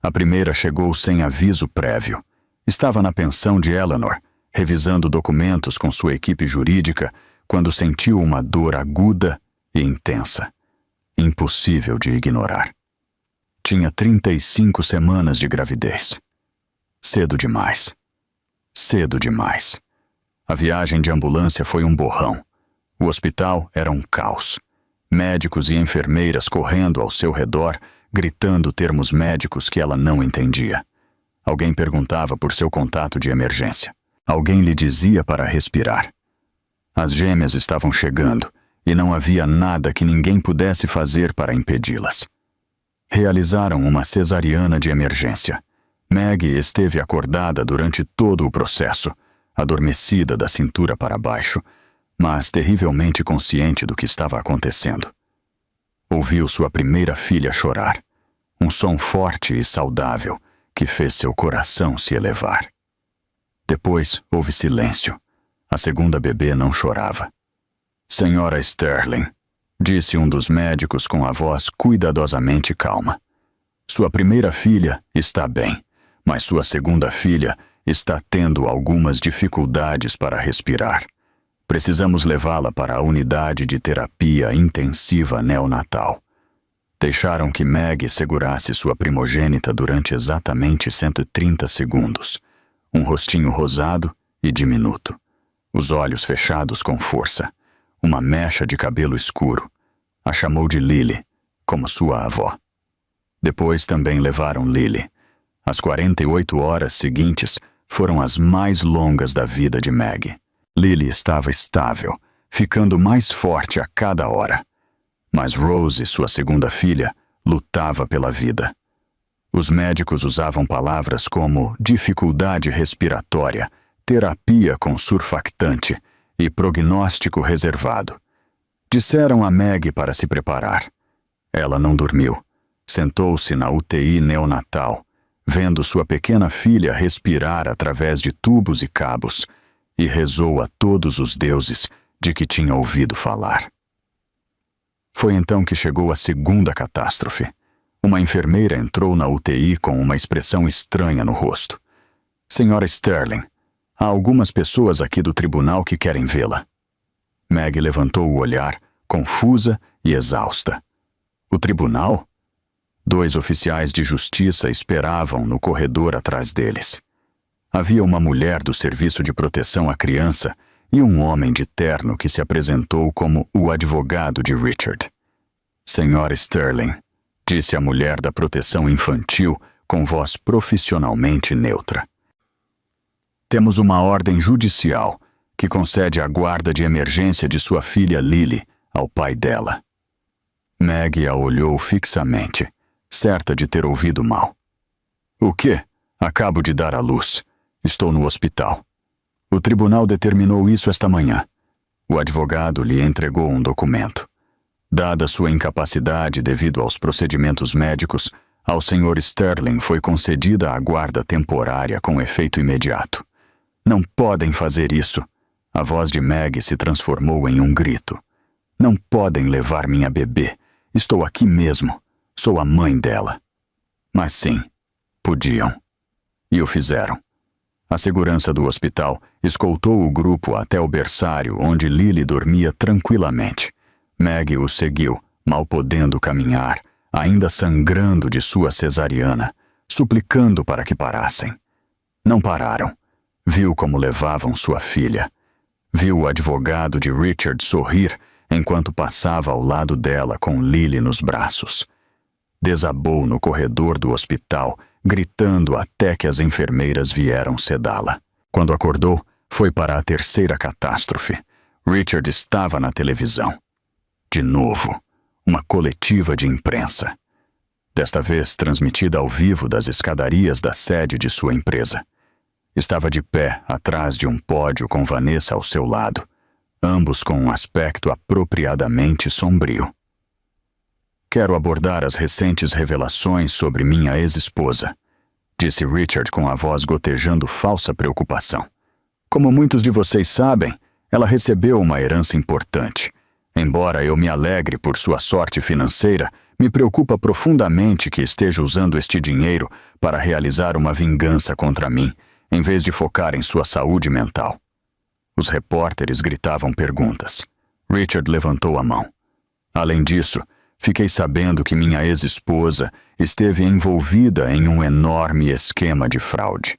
A primeira chegou sem aviso prévio. Estava na pensão de Eleanor, revisando documentos com sua equipe jurídica, quando sentiu uma dor aguda e intensa, impossível de ignorar. Tinha 35 semanas de gravidez. Cedo demais. Cedo demais. A viagem de ambulância foi um borrão. O hospital era um caos. Médicos e enfermeiras correndo ao seu redor, gritando termos médicos que ela não entendia. Alguém perguntava por seu contato de emergência. Alguém lhe dizia para respirar. As gêmeas estavam chegando e não havia nada que ninguém pudesse fazer para impedi-las. Realizaram uma cesariana de emergência. Maggie esteve acordada durante todo o processo, adormecida da cintura para baixo, mas terrivelmente consciente do que estava acontecendo. Ouviu sua primeira filha chorar, um som forte e saudável que fez seu coração se elevar. Depois houve silêncio. A segunda bebê não chorava. Senhora Sterling, disse um dos médicos com a voz cuidadosamente calma. Sua primeira filha está bem, mas sua segunda filha está tendo algumas dificuldades para respirar. Precisamos levá-la para a unidade de terapia intensiva neonatal. Deixaram que Maggie segurasse sua primogênita durante exatamente 130 segundos. Um rostinho rosado e diminuto. Os olhos fechados com força. Uma mecha de cabelo escuro. A chamou de Lily, como sua avó. Depois também levaram Lily. As 48 horas seguintes foram as mais longas da vida de Maggie. Lily estava estável, ficando mais forte a cada hora. Mas Rose, sua segunda filha, lutava pela vida. Os médicos usavam palavras como dificuldade respiratória, terapia com surfactante e prognóstico reservado. Disseram a Maggie para se preparar. Ela não dormiu. Sentou-se na UTI neonatal, vendo sua pequena filha respirar através de tubos e cabos, e rezou a todos os deuses de que tinha ouvido falar. Foi então que chegou a segunda catástrofe. Uma enfermeira entrou na UTI com uma expressão estranha no rosto. Senhora Sterling, há algumas pessoas aqui do tribunal que querem vê-la. Maggie levantou o olhar, confusa e exausta. O tribunal? 2 oficiais de justiça esperavam no corredor atrás deles. Havia uma mulher do Serviço de Proteção à Criança e um homem de terno que se apresentou como o advogado de Richard. Senhora Sterling, disse a mulher da proteção infantil com voz profissionalmente neutra. Temos uma ordem judicial que concede a guarda de emergência de sua filha Lily ao pai dela. Maggie a olhou fixamente, certa de ter ouvido mal. O quê? Acabo de dar à luz. Estou no hospital. O tribunal determinou isso esta manhã. O advogado lhe entregou um documento. Dada sua incapacidade devido aos procedimentos médicos, ao Sr. Sterling foi concedida a guarda temporária com efeito imediato. Não podem fazer isso. A voz de Maggie se transformou em um grito. Não podem levar minha bebê. Estou aqui mesmo. Sou a mãe dela. Mas sim, podiam. E o fizeram. A segurança do hospital escoltou o grupo até o berçário onde Lily dormia tranquilamente. Maggie o seguiu, mal podendo caminhar, ainda sangrando de sua cesariana, suplicando para que parassem. Não pararam. Viu como levavam sua filha. Viu o advogado de Richard sorrir enquanto passava ao lado dela com Lily nos braços. Desabou no corredor do hospital, gritando até que as enfermeiras vieram sedá-la. Quando acordou, foi para a terceira catástrofe. Richard estava na televisão. De novo, uma coletiva de imprensa. Desta vez transmitida ao vivo das escadarias da sede de sua empresa. Estava de pé atrás de um pódio com Vanessa ao seu lado, ambos com um aspecto apropriadamente sombrio. Quero abordar as recentes revelações sobre minha ex-esposa, disse Richard com a voz gotejando falsa preocupação. Como muitos de vocês sabem, ela recebeu uma herança importante. Embora eu me alegre por sua sorte financeira, me preocupa profundamente que esteja usando este dinheiro para realizar uma vingança contra mim, em vez de focar em sua saúde mental. Os repórteres gritavam perguntas. Richard levantou a mão. Além disso, fiquei sabendo que minha ex-esposa esteve envolvida em um enorme esquema de fraude.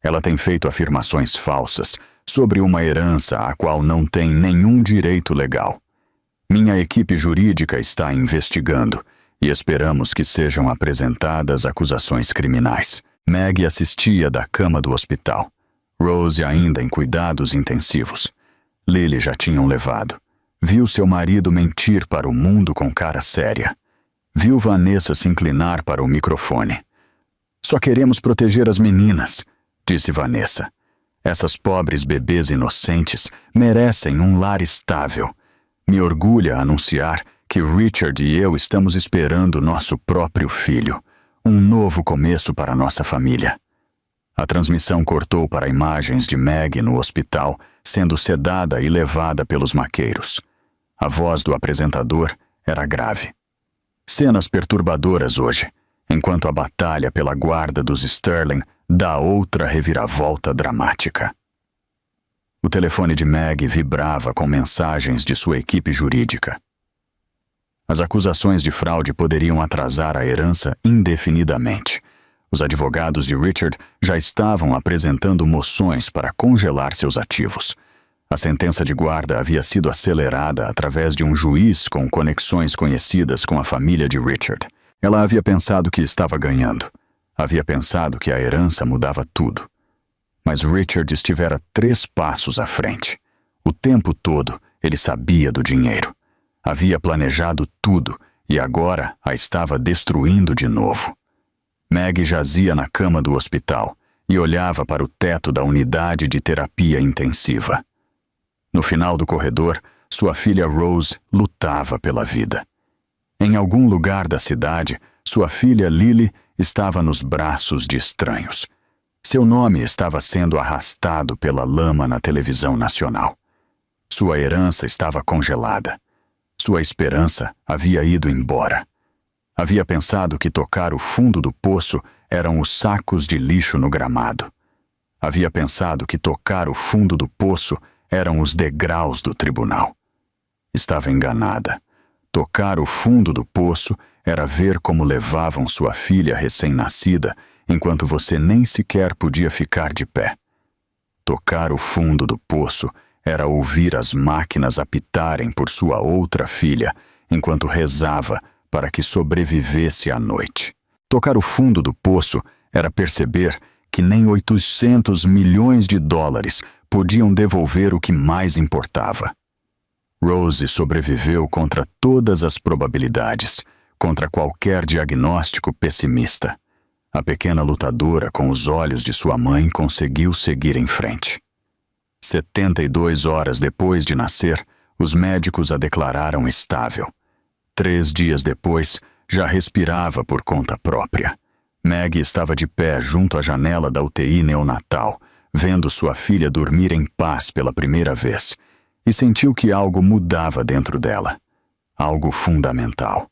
Ela tem feito afirmações falsas sobre uma herança a qual não tem nenhum direito legal. Minha equipe jurídica está investigando e esperamos que sejam apresentadas acusações criminais. Meg assistia da cama do hospital. Rose ainda em cuidados intensivos. Lily já tinham levado. Viu seu marido mentir para o mundo com cara séria. Viu Vanessa se inclinar para o microfone. Só queremos proteger as meninas, disse Vanessa. Essas pobres bebês inocentes merecem um lar estável. Me orgulha anunciar que Richard e eu estamos esperando nosso próprio filho. Um novo começo para nossa família. A transmissão cortou para imagens de Meg no hospital, sendo sedada e levada pelos maqueiros. A voz do apresentador era grave. Cenas perturbadoras hoje, enquanto a batalha pela guarda dos Sterling dá outra reviravolta dramática. O telefone de Meg vibrava com mensagens de sua equipe jurídica. As acusações de fraude poderiam atrasar a herança indefinidamente. Os advogados de Richard já estavam apresentando moções para congelar seus ativos. A sentença de guarda havia sido acelerada através de um juiz com conexões conhecidas com a família de Richard. Ela havia pensado que estava ganhando. Havia pensado que a herança mudava tudo. Mas Richard estivera 3 passos à frente. O tempo todo, ele sabia do dinheiro. Havia planejado tudo e agora a estava destruindo de novo. Meg jazia na cama do hospital e olhava para o teto da unidade de terapia intensiva. No final do corredor, sua filha Rose lutava pela vida. Em algum lugar da cidade, sua filha Lily estava nos braços de estranhos. Seu nome estava sendo arrastado pela lama na televisão nacional. Sua herança estava congelada. Sua esperança havia ido embora. Havia pensado que tocar o fundo do poço eram os sacos de lixo no gramado. Havia pensado que tocar o fundo do poço eram os degraus do tribunal. Estava enganada. Tocar o fundo do poço era ver como levavam sua filha recém-nascida enquanto você nem sequer podia ficar de pé. Tocar o fundo do poço era ouvir as máquinas apitarem por sua outra filha enquanto rezava para que sobrevivesse à noite. Tocar o fundo do poço era perceber que nem 800 milhões de dólares podiam devolver o que mais importava. Rose sobreviveu contra todas as probabilidades, contra qualquer diagnóstico pessimista. A pequena lutadora com os olhos de sua mãe conseguiu seguir em frente. 72 horas depois de nascer, os médicos a declararam estável. 3 dias depois, já respirava por conta própria. Meg estava de pé junto à janela da UTI neonatal, vendo sua filha dormir em paz pela primeira vez, e sentiu que algo mudava dentro dela. Algo fundamental.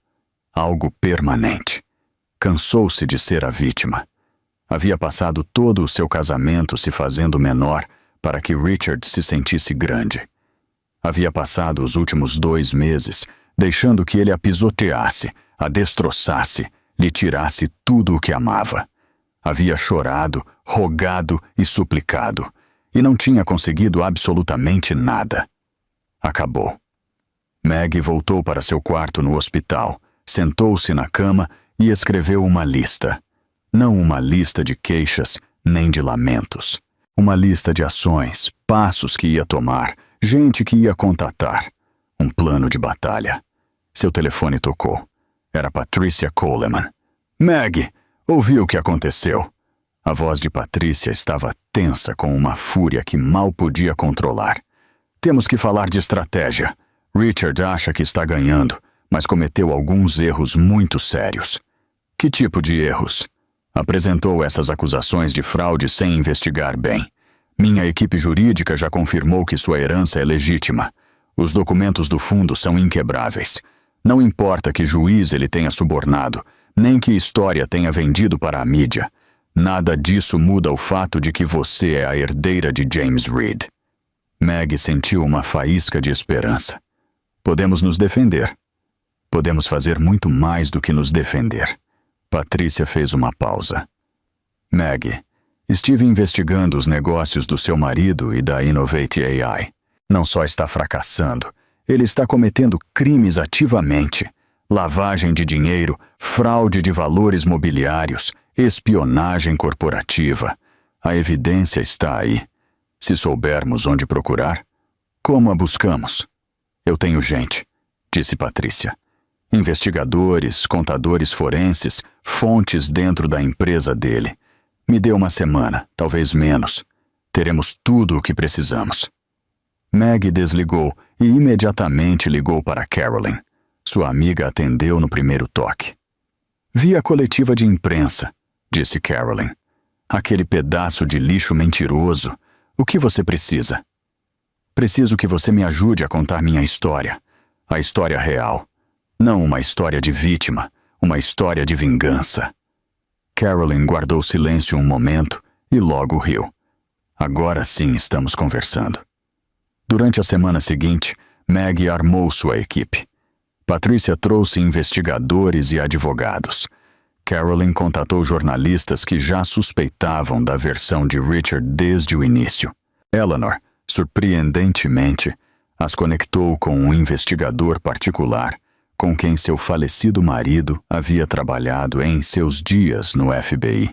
Algo permanente. Cansou-se de ser a vítima. Havia passado todo o seu casamento se fazendo menor para que Richard se sentisse grande. Havia passado os últimos 2 meses deixando que ele a pisoteasse, a destroçasse, lhe tirasse tudo o que amava. Havia chorado, rogado e suplicado, e não tinha conseguido absolutamente nada. Acabou. Meg voltou para seu quarto no hospital, sentou-se na cama e escreveu uma lista. Não uma lista de queixas, nem de lamentos. Uma lista de ações, passos que ia tomar, gente que ia contatar. Um plano de batalha. Seu telefone tocou. Era Patricia Coleman. Meg, ouvi o que aconteceu. A voz de Patricia estava tensa com uma fúria que mal podia controlar. Temos que falar de estratégia. Richard acha que está ganhando, mas cometeu alguns erros muito sérios. Que tipo de erros? Apresentou essas acusações de fraude sem investigar bem. Minha equipe jurídica já confirmou que sua herança é legítima. Os documentos do fundo são inquebráveis. Não importa que juiz ele tenha subornado, nem que história tenha vendido para a mídia. Nada disso muda o fato de que você é a herdeira de James Reed. Meg sentiu uma faísca de esperança. Podemos nos defender. Podemos fazer muito mais do que nos defender. Patrícia fez uma pausa. Meg, estive investigando os negócios do seu marido e da Innovate AI. Não só está fracassando, ele está cometendo crimes ativamente. Lavagem de dinheiro, fraude de valores mobiliários, espionagem corporativa. A evidência está aí. Se soubermos onde procurar, como a buscamos? Eu tenho gente, disse Patrícia. Investigadores, contadores forenses, fontes dentro da empresa dele. Me dê uma semana, talvez menos. Teremos tudo o que precisamos. Meg desligou e imediatamente ligou para Carolyn. Sua amiga atendeu no primeiro toque. Vi a coletiva de imprensa, disse Carolyn. Aquele pedaço de lixo mentiroso. O que você precisa? Preciso que você me ajude a contar minha história. A história real. Não uma história de vítima, uma história de vingança. Carolyn guardou silêncio um momento e logo riu. Agora sim estamos conversando. Durante a semana seguinte, Meg armou sua equipe. Patrícia trouxe investigadores e advogados. Carolyn contatou jornalistas que já suspeitavam da versão de Richard desde o início. Eleanor, surpreendentemente, as conectou com um investigador particular com quem seu falecido marido havia trabalhado em seus dias no FBI.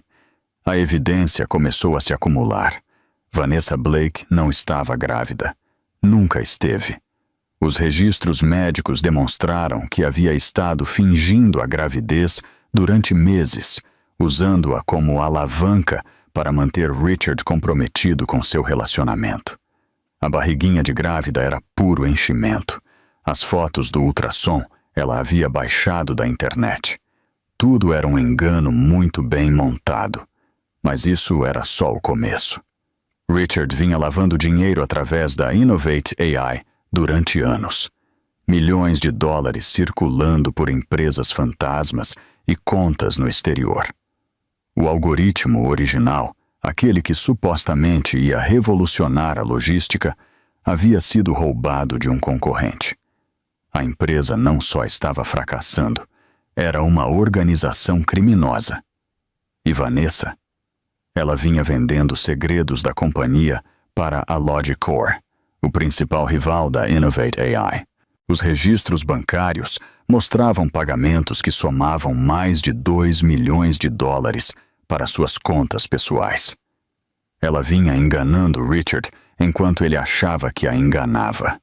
A evidência começou a se acumular. Vanessa Blake não estava grávida. Nunca esteve. Os registros médicos demonstraram que havia estado fingindo a gravidez durante meses, usando-a como alavanca para manter Richard comprometido com seu relacionamento. A barriguinha de grávida era puro enchimento. As fotos do ultrassom ela havia baixado da internet. Tudo era um engano muito bem montado. Mas isso era só o começo. Richard vinha lavando dinheiro através da Innovate AI durante anos. Milhões de dólares circulando por empresas fantasmas e contas no exterior. O algoritmo original, aquele que supostamente ia revolucionar a logística, havia sido roubado de um concorrente. A empresa não só estava fracassando, era uma organização criminosa. E Vanessa? Ela vinha vendendo segredos da companhia para a Logicor, o principal rival da Innovate AI. Os registros bancários mostravam pagamentos que somavam mais de 2 milhões de dólares para suas contas pessoais. Ela vinha enganando Richard enquanto ele achava que a enganava.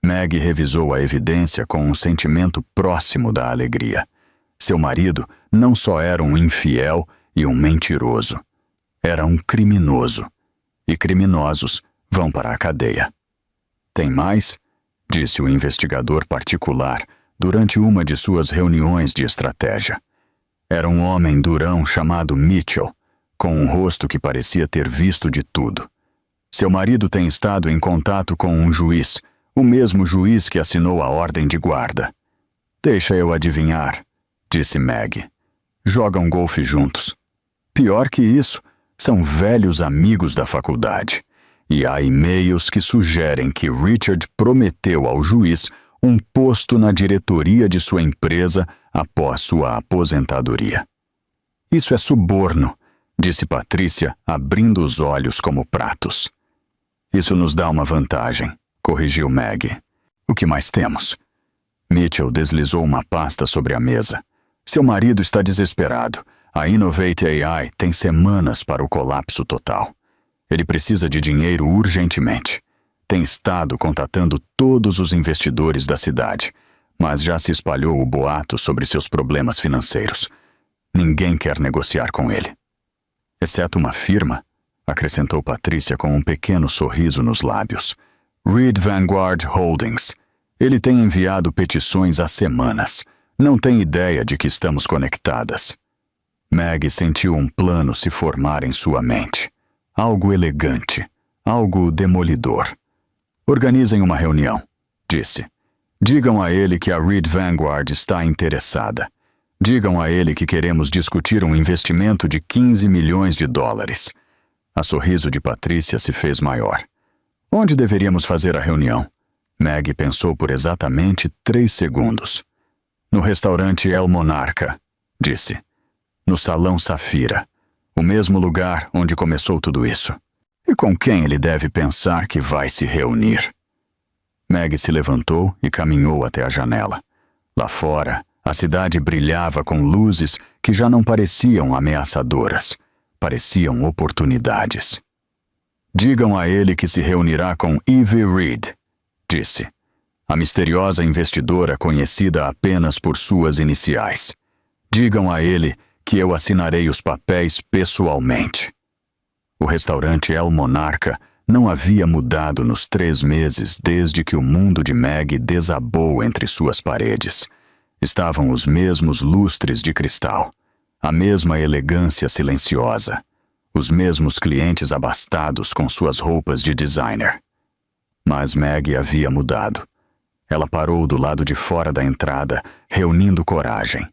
Meg revisou a evidência com um sentimento próximo da alegria. Seu marido não só era um infiel e um mentiroso. Era um criminoso. E criminosos vão para a cadeia. Tem mais? Disse o investigador particular durante uma de suas reuniões de estratégia. Era um homem durão chamado Mitchell, com um rosto que parecia ter visto de tudo. Seu marido tem estado em contato com um juiz, o mesmo juiz que assinou a ordem de guarda. Deixa eu adivinhar, disse Meg. Jogam golfe juntos. Pior que isso, são velhos amigos da faculdade. E há e-mails que sugerem que Richard prometeu ao juiz um posto na diretoria de sua empresa após sua aposentadoria. Isso é suborno, disse Patrícia, abrindo os olhos como pratos. Isso nos dá uma vantagem, corrigiu Meg. O que mais temos? Mitchell deslizou uma pasta sobre a mesa. Seu marido está desesperado. A Innovate AI tem semanas para o colapso total. Ele precisa de dinheiro urgentemente. Tem estado contatando todos os investidores da cidade, mas já se espalhou o boato sobre seus problemas financeiros. Ninguém quer negociar com ele. Exceto uma firma, acrescentou Patrícia com um pequeno sorriso nos lábios. Reed Vanguard Holdings. Ele tem enviado petições há semanas. Não tem ideia de que estamos conectadas. Meg sentiu um plano se formar em sua mente. Algo elegante, algo demolidor. Organizem uma reunião, disse. Digam a ele que a Reed Vanguard está interessada. Digam a ele que queremos discutir um investimento de 15 milhões de dólares. A sorriso de Patrícia se fez maior. Onde deveríamos fazer a reunião? Maggie pensou por exatamente 3 segundos. No restaurante El Monarca, disse. No Salão Safira. O mesmo lugar onde começou tudo isso. E com quem ele deve pensar que vai se reunir? Maggie se levantou e caminhou até a janela. Lá fora, a cidade brilhava com luzes que já não pareciam ameaçadoras. Pareciam oportunidades. Digam a ele que se reunirá com Ivy Reed, disse. A misteriosa investidora conhecida apenas por suas iniciais. Digam a ele que eu assinarei os papéis pessoalmente. O restaurante El Monarca não havia mudado nos 3 meses desde que o mundo de Maggie desabou entre suas paredes. Estavam os mesmos lustres de cristal, a mesma elegância silenciosa, os mesmos clientes abastados com suas roupas de designer. Mas Maggie havia mudado. Ela parou do lado de fora da entrada, reunindo coragem.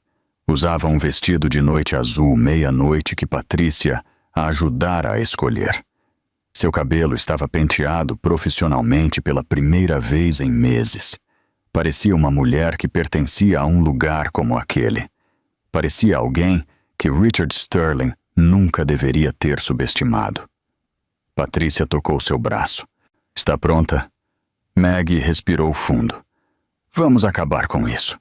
Usava um vestido de noite azul meia-noite que Patrícia a ajudara a escolher. Seu cabelo estava penteado profissionalmente pela primeira vez em meses. Parecia uma mulher que pertencia a um lugar como aquele. Parecia alguém que Richard Sterling nunca deveria ter subestimado. Patrícia tocou seu braço. Está pronta? Maggie respirou fundo. Vamos acabar com isso.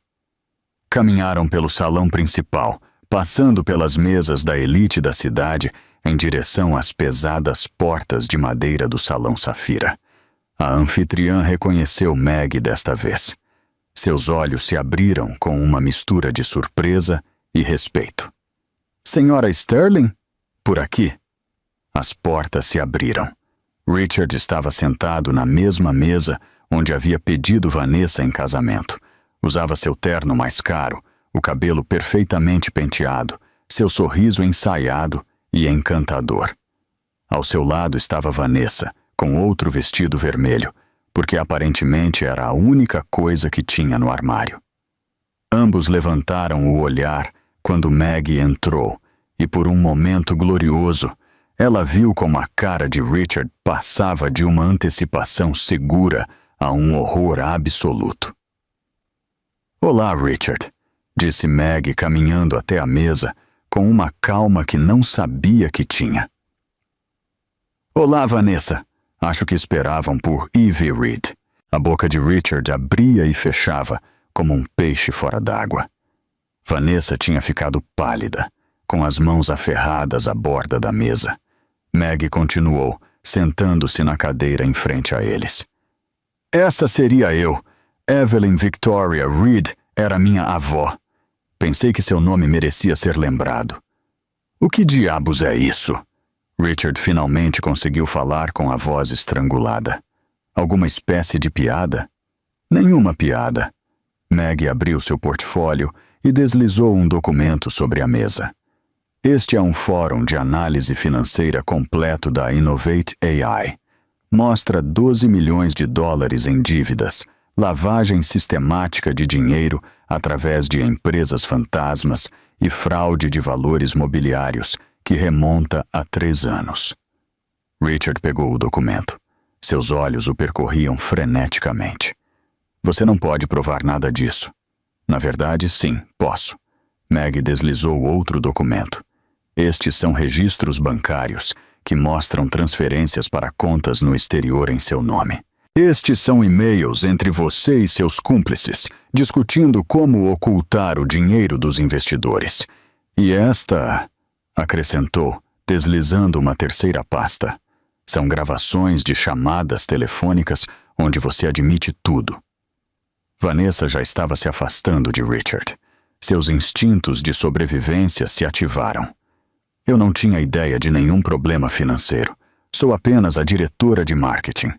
Caminharam pelo salão principal, passando pelas mesas da elite da cidade em direção às pesadas portas de madeira do Salão Safira. A anfitriã reconheceu Maggie desta vez. Seus olhos se abriram com uma mistura de surpresa e respeito. Senhora Sterling? Por aqui. As portas se abriram. Richard estava sentado na mesma mesa onde havia pedido Vanessa em casamento. Usava seu terno mais caro, o cabelo perfeitamente penteado, seu sorriso ensaiado e encantador. Ao seu lado estava Vanessa, com outro vestido vermelho, porque aparentemente era a única coisa que tinha no armário. Ambos levantaram o olhar quando Maggie entrou, e por um momento glorioso, ela viu como a cara de Richard passava de uma antecipação segura a um horror absoluto. Olá, Richard, disse Maggie caminhando até a mesa com uma calma que não sabia que tinha. Olá, Vanessa. Acho que esperavam por Ivy Reed. A boca de Richard abria e fechava como um peixe fora d'água. Vanessa tinha ficado pálida, com as mãos aferradas à borda da mesa. Maggie continuou, sentando-se na cadeira em frente a eles. Essa seria eu. Evelyn Victoria Reed era minha avó. Pensei que seu nome merecia ser lembrado. O que diabos é isso? Richard finalmente conseguiu falar com a voz estrangulada. Alguma espécie de piada? Nenhuma piada. Maggie abriu seu portfólio e deslizou um documento sobre a mesa. Este é um fórum de análise financeira completo da Innovate AI. Mostra 12 milhões de dólares em dívidas, lavagem sistemática de dinheiro através de empresas fantasmas e fraude de valores mobiliários que remonta a 3 anos. Richard pegou o documento. Seus olhos o percorriam freneticamente. Você não pode provar nada disso. Na verdade, sim, posso. Maggie deslizou outro documento. Estes são registros bancários que mostram transferências para contas no exterior em seu nome. Estes são e-mails entre você e seus cúmplices, discutindo como ocultar o dinheiro dos investidores. E esta, acrescentou, deslizando uma terceira pasta. São gravações de chamadas telefônicas onde você admite tudo. Vanessa já estava se afastando de Richard. Seus instintos de sobrevivência se ativaram. Eu não tinha ideia de nenhum problema financeiro. Sou apenas a diretora de marketing.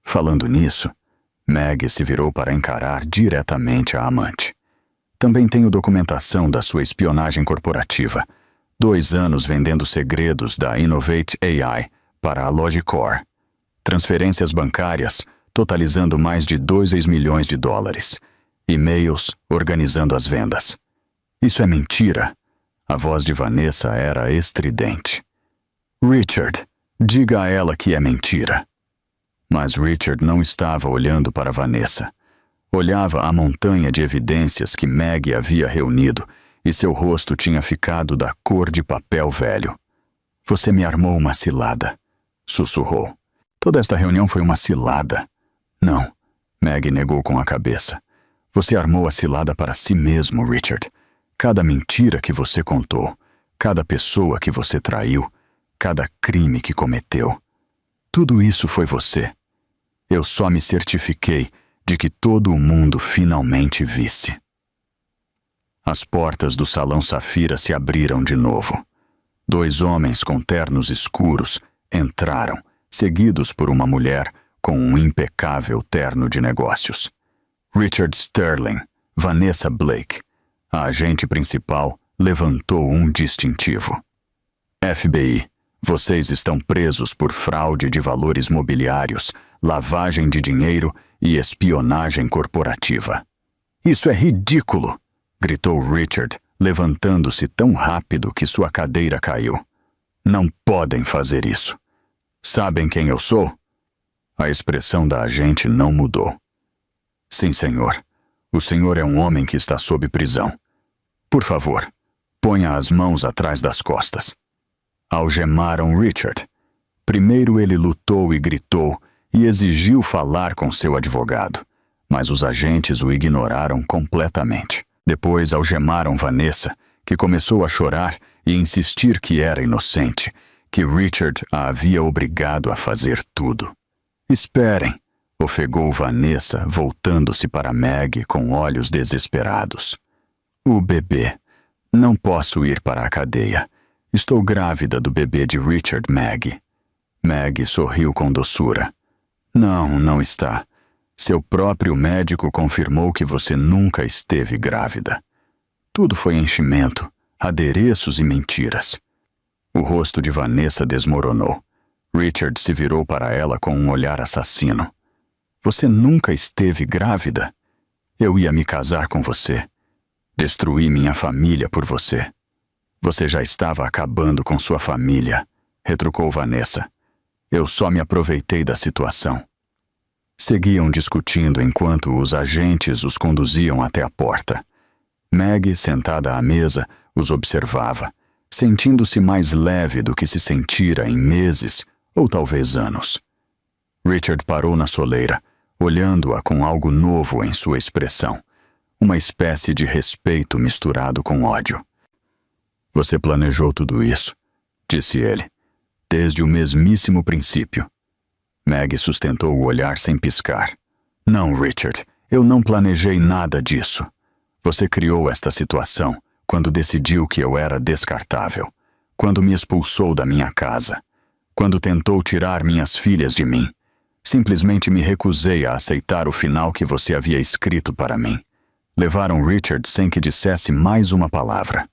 Falando nisso, Maggie se virou para encarar diretamente a amante. Também tenho documentação da sua espionagem corporativa. 2 anos vendendo segredos da Innovate AI para a Logicor. Transferências bancárias totalizando mais de 2 milhões de dólares. E-mails organizando as vendas. Isso é mentira. A voz de Vanessa era estridente. Richard, diga a ela que é mentira. Mas Richard não estava olhando para Vanessa. Olhava a montanha de evidências que Maggie havia reunido e seu rosto tinha ficado da cor de papel velho. Você me armou uma cilada, sussurrou. Toda esta reunião foi uma cilada. Não, Maggie negou com a cabeça. Você armou a cilada para si mesmo, Richard. Cada mentira que você contou, cada pessoa que você traiu, cada crime que cometeu. Tudo isso foi você. Eu só me certifiquei de que todo o mundo finalmente visse. As portas do Salão Safira se abriram de novo. 2 homens com ternos escuros entraram, seguidos por uma mulher com um impecável terno de negócios. Richard Sterling, Vanessa Blake. A agente principal levantou um distintivo. FBI, vocês estão presos por fraude de valores mobiliários, lavagem de dinheiro e espionagem corporativa. Isso é ridículo! Gritou Richard, levantando-se tão rápido que sua cadeira caiu. Não podem fazer isso. Sabem quem eu sou? A expressão da agente não mudou. Sim, senhor. O senhor é um homem que está sob prisão. Por favor, ponha as mãos atrás das costas. Algemaram Richard. Primeiro ele lutou e gritou e exigiu falar com seu advogado, mas os agentes o ignoraram completamente. Depois algemaram Vanessa, que começou a chorar e insistir que era inocente, que Richard a havia obrigado a fazer tudo. Esperem, ofegou Vanessa, voltando-se para Maggie com olhos desesperados. O bebê. Não posso ir para a cadeia. Estou grávida do bebê de Richard, Maggie. Maggie sorriu com doçura. Não está. Seu próprio médico confirmou que você nunca esteve grávida. Tudo foi enchimento, adereços e mentiras. O rosto de Vanessa desmoronou. Richard se virou para ela com um olhar assassino. Você nunca esteve grávida? Eu ia me casar com você. Destruí minha família por você. Você já estava acabando com sua família, retrucou Vanessa. Eu só me aproveitei da situação. Seguiam discutindo enquanto os agentes os conduziam até a porta. Maggie, sentada à mesa, os observava, sentindo-se mais leve do que se sentira em meses ou talvez anos. Richard parou na soleira, olhando-a com algo novo em sua expressão, uma espécie de respeito misturado com ódio. Você planejou tudo isso, disse ele, desde o mesmíssimo princípio. Maggie sustentou o olhar sem piscar. Não, Richard, eu não planejei nada disso. Você criou esta situação quando decidiu que eu era descartável, quando me expulsou da minha casa, quando tentou tirar minhas filhas de mim. Simplesmente me recusei a aceitar o final que você havia escrito para mim. Levaram Richard sem que dissesse mais uma palavra.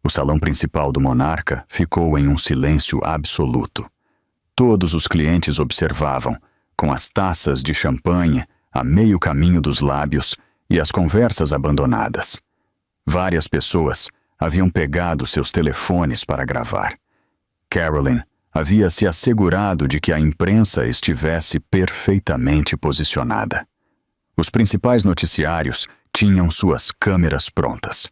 O salão principal do monarca ficou em um silêncio absoluto. Todos os clientes observavam, com as taças de champanhe a meio caminho dos lábios e as conversas abandonadas. Várias pessoas haviam pegado seus telefones para gravar. Carolyn havia se assegurado de que a imprensa estivesse perfeitamente posicionada. Os principais noticiários tinham suas câmeras prontas.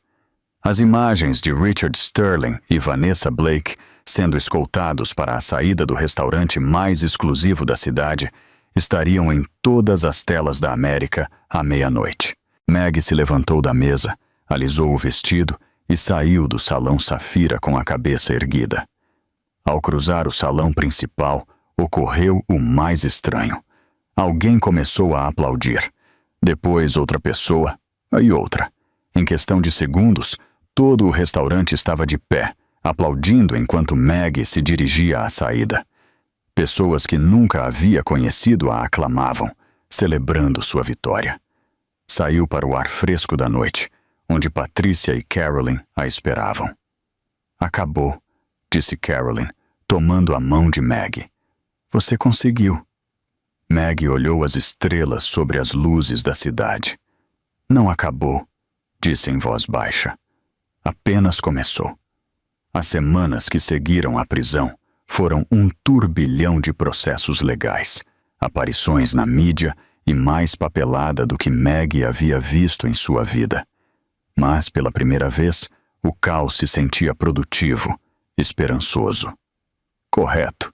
As imagens de Richard Sterling e Vanessa Blake sendo escoltados para a saída do restaurante mais exclusivo da cidade estariam em todas as telas da América à meia-noite. Maggie se levantou da mesa, alisou o vestido e saiu do salão Safira com a cabeça erguida. Ao cruzar o salão principal, ocorreu o mais estranho. Alguém começou a aplaudir. Depois outra pessoa, aí outra. Em questão de segundos, todo o restaurante estava de pé, aplaudindo enquanto Maggie se dirigia à saída. Pessoas que nunca havia conhecido a aclamavam, celebrando sua vitória. Saiu para o ar fresco da noite, onde Patrícia e Carolyn a esperavam. Acabou, disse Carolyn, tomando a mão de Maggie. Você conseguiu. Maggie olhou as estrelas sobre as luzes da cidade. Não acabou, disse em voz baixa. apenas começou. As semanas que seguiram à prisão foram um turbilhão de processos legais, aparições na mídia e mais papelada do que Maggie havia visto em sua vida. Mas, pela primeira vez, o caos se sentia produtivo, esperançoso. Correto.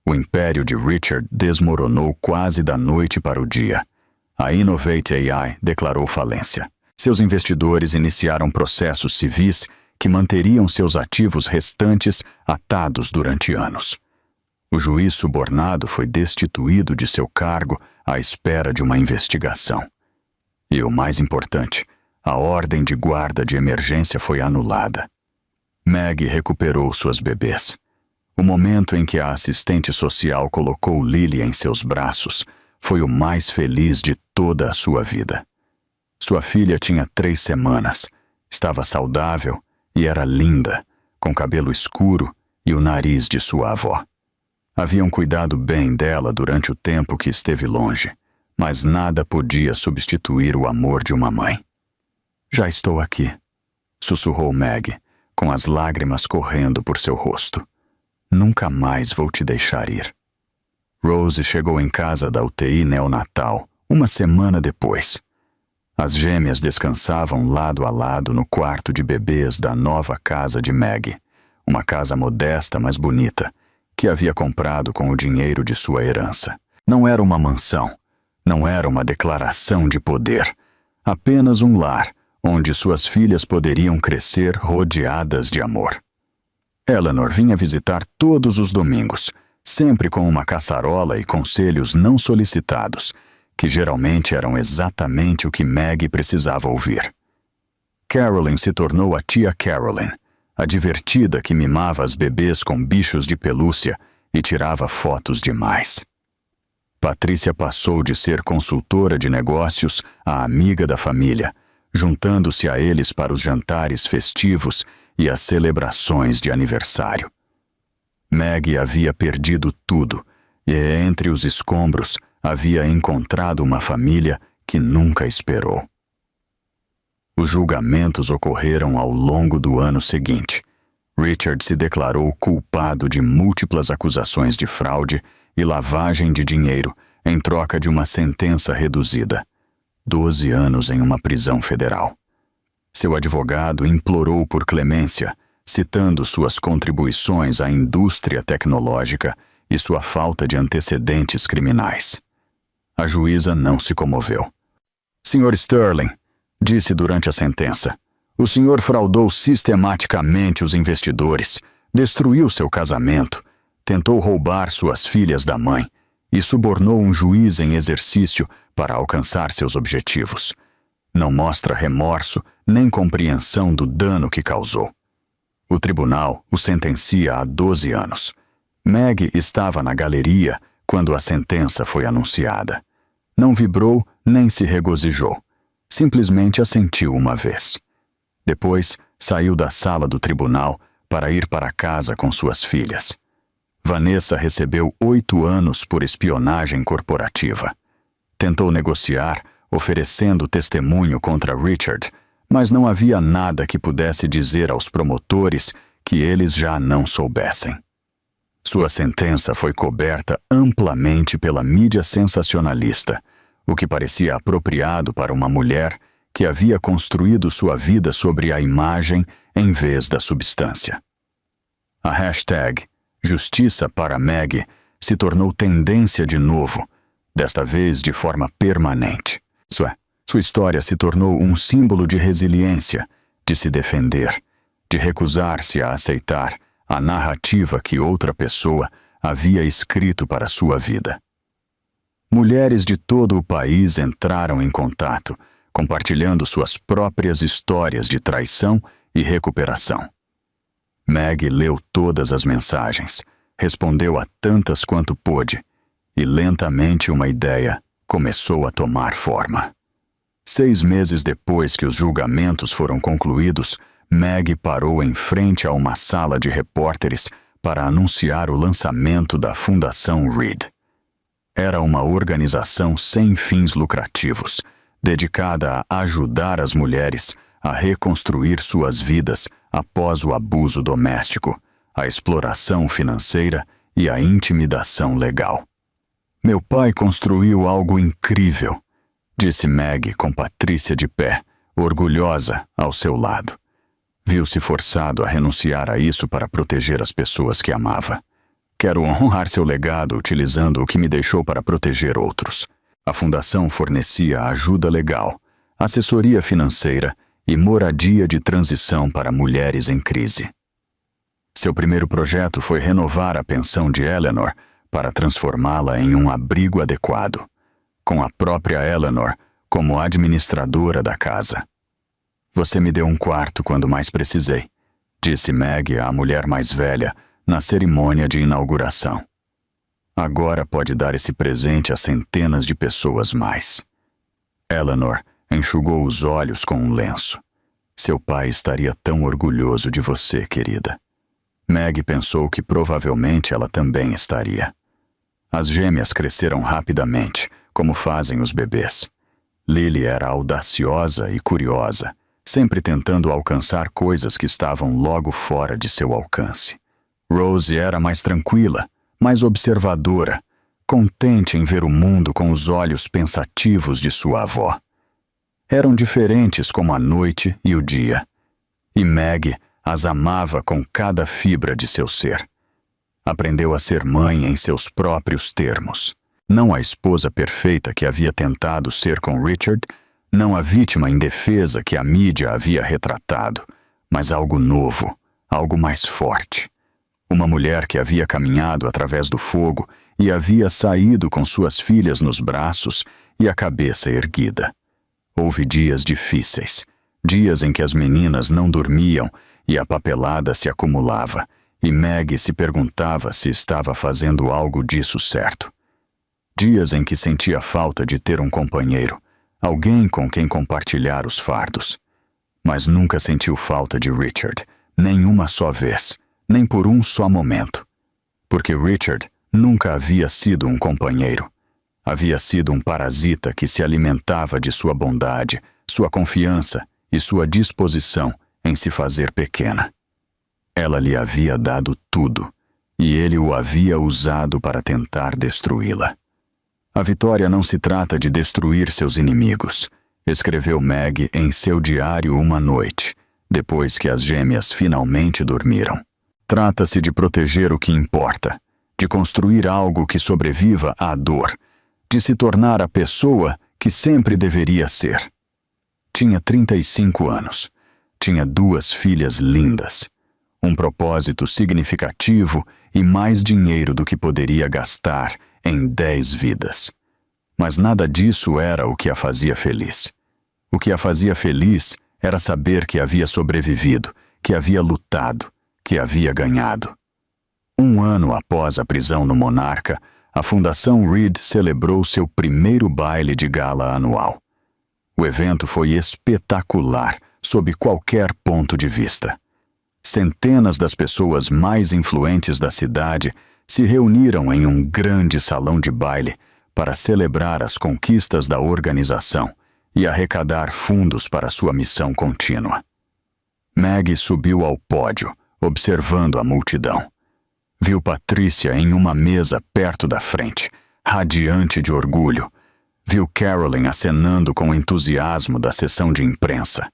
O império de Richard desmoronou quase da noite para o dia. A Innovate AI declarou falência. Seus investidores iniciaram processos civis que manteriam seus ativos restantes atados durante anos. O juiz subornado foi destituído de seu cargo à espera de uma investigação. E o mais importante, a ordem de guarda de emergência foi anulada. Maggie recuperou suas bebês. O momento em que a assistente social colocou Lily em seus braços foi o mais feliz de toda a sua vida. Sua filha tinha 3 semanas, estava saudável e era linda, com cabelo escuro e o nariz de sua avó. Haviam cuidado bem dela durante o tempo que esteve longe, mas nada podia substituir o amor de uma mãe. Já estou aqui, sussurrou Maggie, com as lágrimas correndo por seu rosto. Nunca mais vou te deixar ir. Rose chegou em casa da UTI neonatal 1 semana depois. As gêmeas descansavam lado a lado no quarto de bebês da nova casa de Maggie, uma casa modesta, mas bonita, que havia comprado com o dinheiro de sua herança. Não era uma mansão, não era uma declaração de poder, apenas um lar onde suas filhas poderiam crescer rodeadas de amor. Eleanor vinha visitar todos os domingos, sempre com uma caçarola e conselhos não solicitados, que geralmente eram exatamente o que Maggie precisava ouvir. Carolyn se tornou a tia Carolyn, a divertida que mimava as bebês com bichos de pelúcia e tirava fotos demais. Patrícia passou de ser consultora de negócios a amiga da família, juntando-se a eles para os jantares festivos e as celebrações de aniversário. Maggie havia perdido tudo e, entre os escombros, havia encontrado uma família que nunca esperou. Os julgamentos ocorreram ao longo do ano seguinte. Richard se declarou culpado de múltiplas acusações de fraude e lavagem de dinheiro em troca de uma sentença reduzida. 12 anos em uma prisão federal. Seu advogado implorou por clemência, citando suas contribuições à indústria tecnológica e sua falta de antecedentes criminais. A juíza não se comoveu. Sr. Sterling, disse durante a sentença, o senhor fraudou sistematicamente os investidores, destruiu seu casamento, tentou roubar suas filhas da mãe e subornou um juiz em exercício para alcançar seus objetivos. Não mostra remorso nem compreensão do dano que causou. O tribunal o sentencia a 12 anos. Maggie estava na galeria quando a sentença foi anunciada. Não vibrou nem se regozijou. Simplesmente assentiu uma vez. Depois, saiu da sala do tribunal para ir para casa com suas filhas. Vanessa recebeu 8 anos por espionagem corporativa. Tentou negociar, oferecendo testemunho contra Richard, mas não havia nada que pudesse dizer aos promotores que eles já não soubessem. Sua sentença foi coberta amplamente pela mídia sensacionalista, o que parecia apropriado para uma mulher que havia construído sua vida sobre a imagem em vez da substância. A hashtag Justiça para Maggie se tornou tendência de novo, desta vez de forma permanente. Sua história se tornou um símbolo de resiliência, de se defender, de recusar-se a aceitar a narrativa que outra pessoa havia escrito para sua vida. Mulheres de todo o país entraram em contato, compartilhando suas próprias histórias de traição e recuperação. Maggie leu todas as mensagens, respondeu a tantas quanto pôde, e lentamente uma ideia começou a tomar forma. 6 meses depois que os julgamentos foram concluídos, Maggie parou em frente a uma sala de repórteres para anunciar o lançamento da Fundação Reed. Era uma organização sem fins lucrativos, dedicada a ajudar as mulheres a reconstruir suas vidas após o abuso doméstico, a exploração financeira e a intimidação legal. Meu pai construiu algo incrível, disse Maggie com Patrícia de pé, orgulhosa ao seu lado. Viu-se forçado a renunciar a isso para proteger as pessoas que amava. Quero honrar seu legado utilizando o que me deixou para proteger outros. A fundação fornecia ajuda legal, assessoria financeira e moradia de transição para mulheres em crise. Seu primeiro projeto foi renovar a pensão de Eleanor para transformá-la em um abrigo adequado, com a própria Eleanor como administradora da casa. Você me deu um quarto quando mais precisei, disse Maggie à mulher mais velha na cerimônia de inauguração. Agora pode dar esse presente a centenas de pessoas mais. Eleanor enxugou os olhos com um lenço. Seu pai estaria tão orgulhoso de você, querida. Maggie pensou que provavelmente ela também estaria. As gêmeas cresceram rapidamente, como fazem os bebês. Lily era audaciosa e curiosa, sempre tentando alcançar coisas que estavam logo fora de seu alcance. Rose era mais tranquila, mais observadora, contente em ver o mundo com os olhos pensativos de sua avó. Eram diferentes como a noite e o dia, e Maggie as amava com cada fibra de seu ser. Aprendeu a ser mãe em seus próprios termos. Não a esposa perfeita que havia tentado ser com Richard, não a vítima indefesa que a mídia havia retratado, mas algo novo, algo mais forte. Uma mulher que havia caminhado através do fogo e havia saído com suas filhas nos braços e a cabeça erguida. Houve dias difíceis, dias em que as meninas não dormiam e a papelada se acumulava, e Maggie se perguntava se estava fazendo algo disso certo. Dias em que sentia falta de ter um companheiro, alguém com quem compartilhar os fardos. Mas nunca sentiu falta de Richard, nem uma só vez, nem por um só momento. Porque Richard nunca havia sido um companheiro. Havia sido um parasita que se alimentava de sua bondade, sua confiança e sua disposição em se fazer pequena. Ela lhe havia dado tudo, e ele o havia usado para tentar destruí-la. A vitória não se trata de destruir seus inimigos, escreveu Maggie em seu diário uma noite, depois que as gêmeas finalmente dormiram. Trata-se de proteger o que importa, de construir algo que sobreviva à dor, de se tornar a pessoa que sempre deveria ser. Tinha 35 anos. Tinha 2 filhas lindas, um propósito significativo e mais dinheiro do que poderia gastar em 10 vidas. Mas nada disso era o que a fazia feliz. O que a fazia feliz era saber que havia sobrevivido, que havia lutado, que havia ganhado. 1 ano após a prisão no Monarca, a Fundação Reed celebrou seu primeiro baile de gala anual. O evento foi espetacular, sob qualquer ponto de vista. Centenas das pessoas mais influentes da cidade se reuniram em um grande salão de baile para celebrar as conquistas da organização e arrecadar fundos para sua missão contínua. Maggie subiu ao pódio, observando a multidão. Viu Patrícia em uma mesa perto da frente, radiante de orgulho. Viu Carolyn acenando com entusiasmo da sessão de imprensa.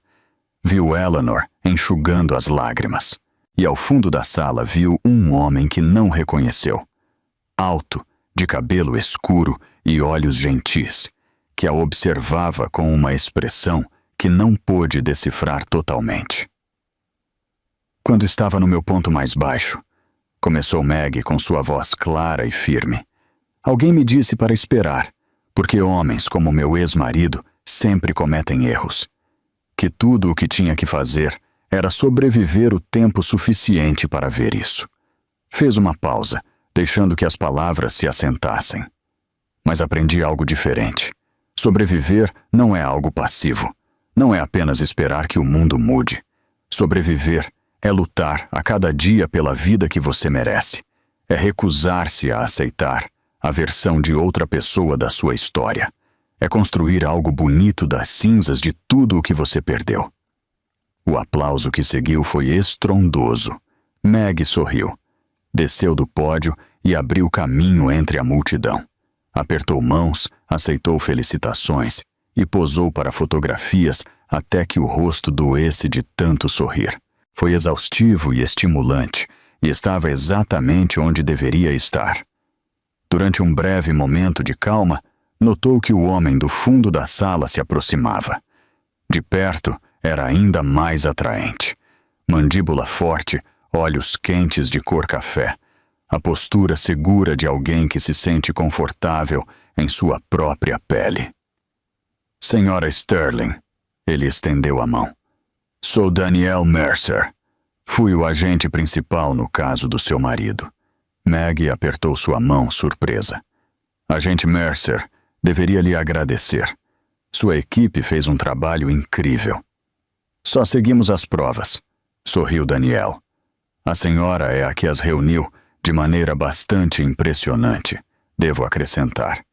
Viu Eleanor enxugando as lágrimas. E ao fundo da sala viu um homem que não reconheceu. Alto, de cabelo escuro e olhos gentis, que a observava com uma expressão que não pôde decifrar totalmente. Quando estava no meu ponto mais baixo, começou Maggie com sua voz clara e firme, alguém me disse para esperar, porque homens como meu ex-marido sempre cometem erros. Que tudo o que tinha que fazer era sobreviver o tempo suficiente para ver isso. Fez uma pausa, deixando que as palavras se assentassem. Mas aprendi algo diferente. Sobreviver não é algo passivo. Não é apenas esperar que o mundo mude. Sobreviver é lutar a cada dia pela vida que você merece. É recusar-se a aceitar a versão de outra pessoa da sua história. É construir algo bonito das cinzas de tudo o que você perdeu. O aplauso que seguiu foi estrondoso. Meg sorriu. Desceu do pódio e abriu caminho entre a multidão. Apertou mãos, aceitou felicitações e posou para fotografias até que o rosto doesse de tanto sorrir. Foi exaustivo e estimulante, e estava exatamente onde deveria estar. Durante um breve momento de calma, notou que o homem do fundo da sala se aproximava. De perto, era ainda mais atraente. Mandíbula forte, olhos quentes de cor café, a postura segura de alguém que se sente confortável em sua própria pele. Senhora Sterling, ele estendeu a mão. Sou Daniel Mercer. Fui o agente principal no caso do seu marido. Meg apertou sua mão, surpresa. Agente Mercer, deveria lhe agradecer. Sua equipe fez um trabalho incrível. Só seguimos as provas, sorriu Daniel. A senhora é a que as reuniu de maneira bastante impressionante, devo acrescentar.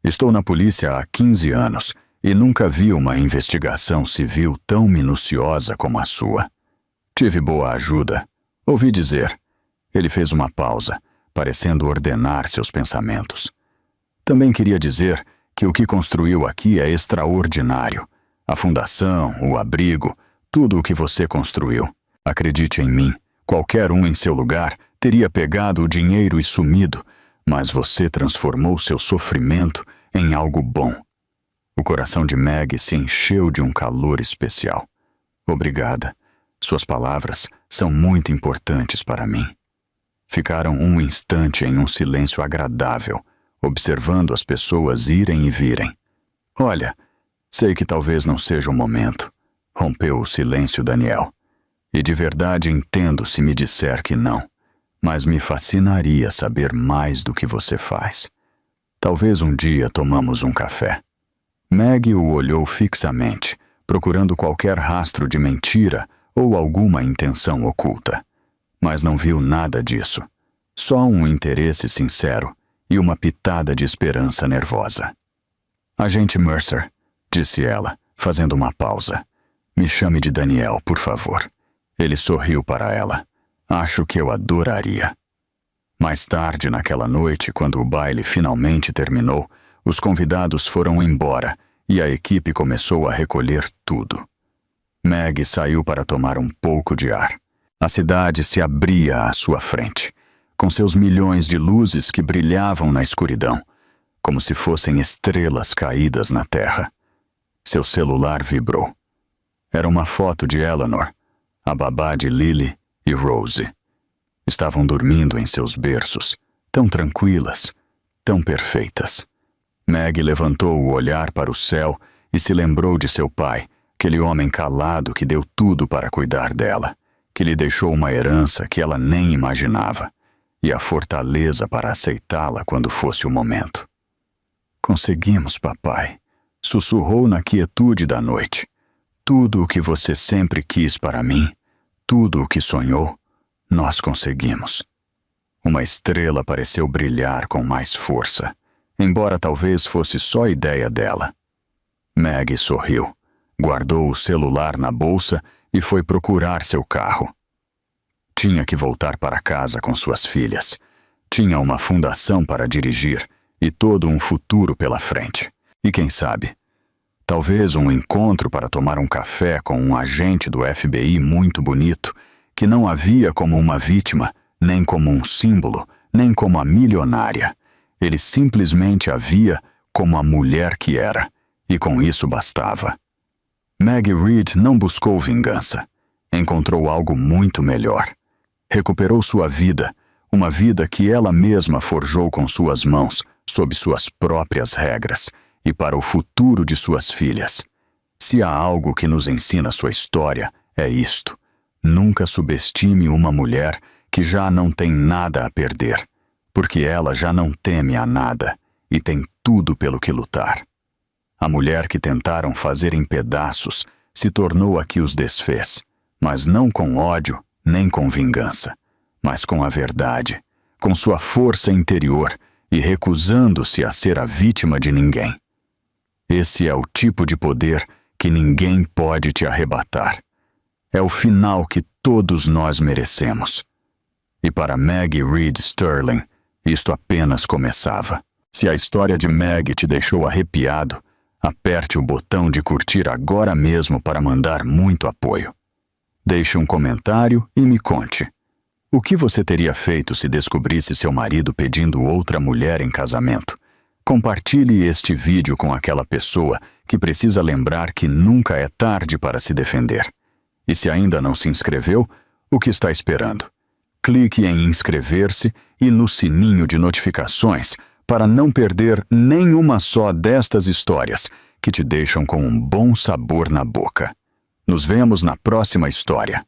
Estou na polícia há 15 anos e nunca vi uma investigação civil tão minuciosa como a sua. Tive boa ajuda. Ouvi dizer. Ele fez uma pausa, parecendo ordenar seus pensamentos. Também queria dizer que o que construiu aqui é extraordinário. A fundação, o abrigo, tudo o que você construiu. Acredite em mim, qualquer um em seu lugar teria pegado o dinheiro e sumido, mas você transformou seu sofrimento em algo bom. O coração de Meg se encheu de um calor especial. Obrigada. Suas palavras são muito importantes para mim. Ficaram um instante em um silêncio agradável, observando as pessoas irem e virem. Olha, sei que talvez não seja o momento, rompeu o silêncio Daniel. E de verdade entendo se me disser que não, mas me fascinaria saber mais do que você faz. Talvez um dia tomamos um café. Meg o olhou fixamente, procurando qualquer rastro de mentira ou alguma intenção oculta. Mas não viu nada disso. Só um interesse sincero e uma pitada de esperança nervosa. Agente Mercer, disse ela, fazendo uma pausa. Me chame de Daniel, por favor. Ele sorriu para ela. Acho que eu adoraria. Mais tarde naquela noite, quando o baile finalmente terminou, os convidados foram embora e a equipe começou a recolher tudo. Meg saiu para tomar um pouco de ar. A cidade se abria à sua frente, com seus milhões de luzes que brilhavam na escuridão, como se fossem estrelas caídas na terra. Seu celular vibrou. Era uma foto de Eleanor, a babá de Lily e Rose. Estavam dormindo em seus berços, tão tranquilas, tão perfeitas. Meg levantou o olhar para o céu e se lembrou de seu pai, aquele homem calado que deu tudo para cuidar dela, que lhe deixou uma herança que ela nem imaginava, e a fortaleza para aceitá-la quando fosse o momento. Conseguimos, papai, sussurrou na quietude da noite. Tudo o que você sempre quis para mim, tudo o que sonhou, nós conseguimos. Uma estrela pareceu brilhar com mais força, embora talvez fosse só ideia dela. Meg sorriu, guardou o celular na bolsa e foi procurar seu carro. Tinha que voltar para casa com suas filhas. Tinha uma fundação para dirigir e todo um futuro pela frente. E quem sabe, talvez um encontro para tomar um café com um agente do FBI muito bonito, que não a via como uma vítima, nem como um símbolo, nem como a milionária. Ele simplesmente a via como a mulher que era, e com isso bastava. Meg Reed não buscou vingança. Encontrou algo muito melhor. Recuperou sua vida, uma vida que ela mesma forjou com suas mãos, sob suas próprias regras, e para o futuro de suas filhas. Se há algo que nos ensina sua história, é isto. Nunca subestime uma mulher que já não tem nada a perder, porque ela já não teme a nada e tem tudo pelo que lutar. A mulher que tentaram fazer em pedaços se tornou a que os desfez, mas não com ódio nem com vingança, mas com a verdade, com sua força interior e recusando-se a ser a vítima de ninguém. Esse é o tipo de poder que ninguém pode te arrebatar. É o final que todos nós merecemos. E para Maggie Reed Sterling, isto apenas começava. Se a história de Maggie te deixou arrepiado, aperte o botão de curtir agora mesmo para mandar muito apoio. Deixe um comentário e me conte. O que você teria feito se descobrisse seu marido pedindo outra mulher em casamento? Compartilhe este vídeo com aquela pessoa que precisa lembrar que nunca é tarde para se defender. E se ainda não se inscreveu, o que está esperando? Clique em inscrever-se e no sininho de notificações para não perder nenhuma só destas histórias que te deixam com um bom sabor na boca. Nos vemos na próxima história.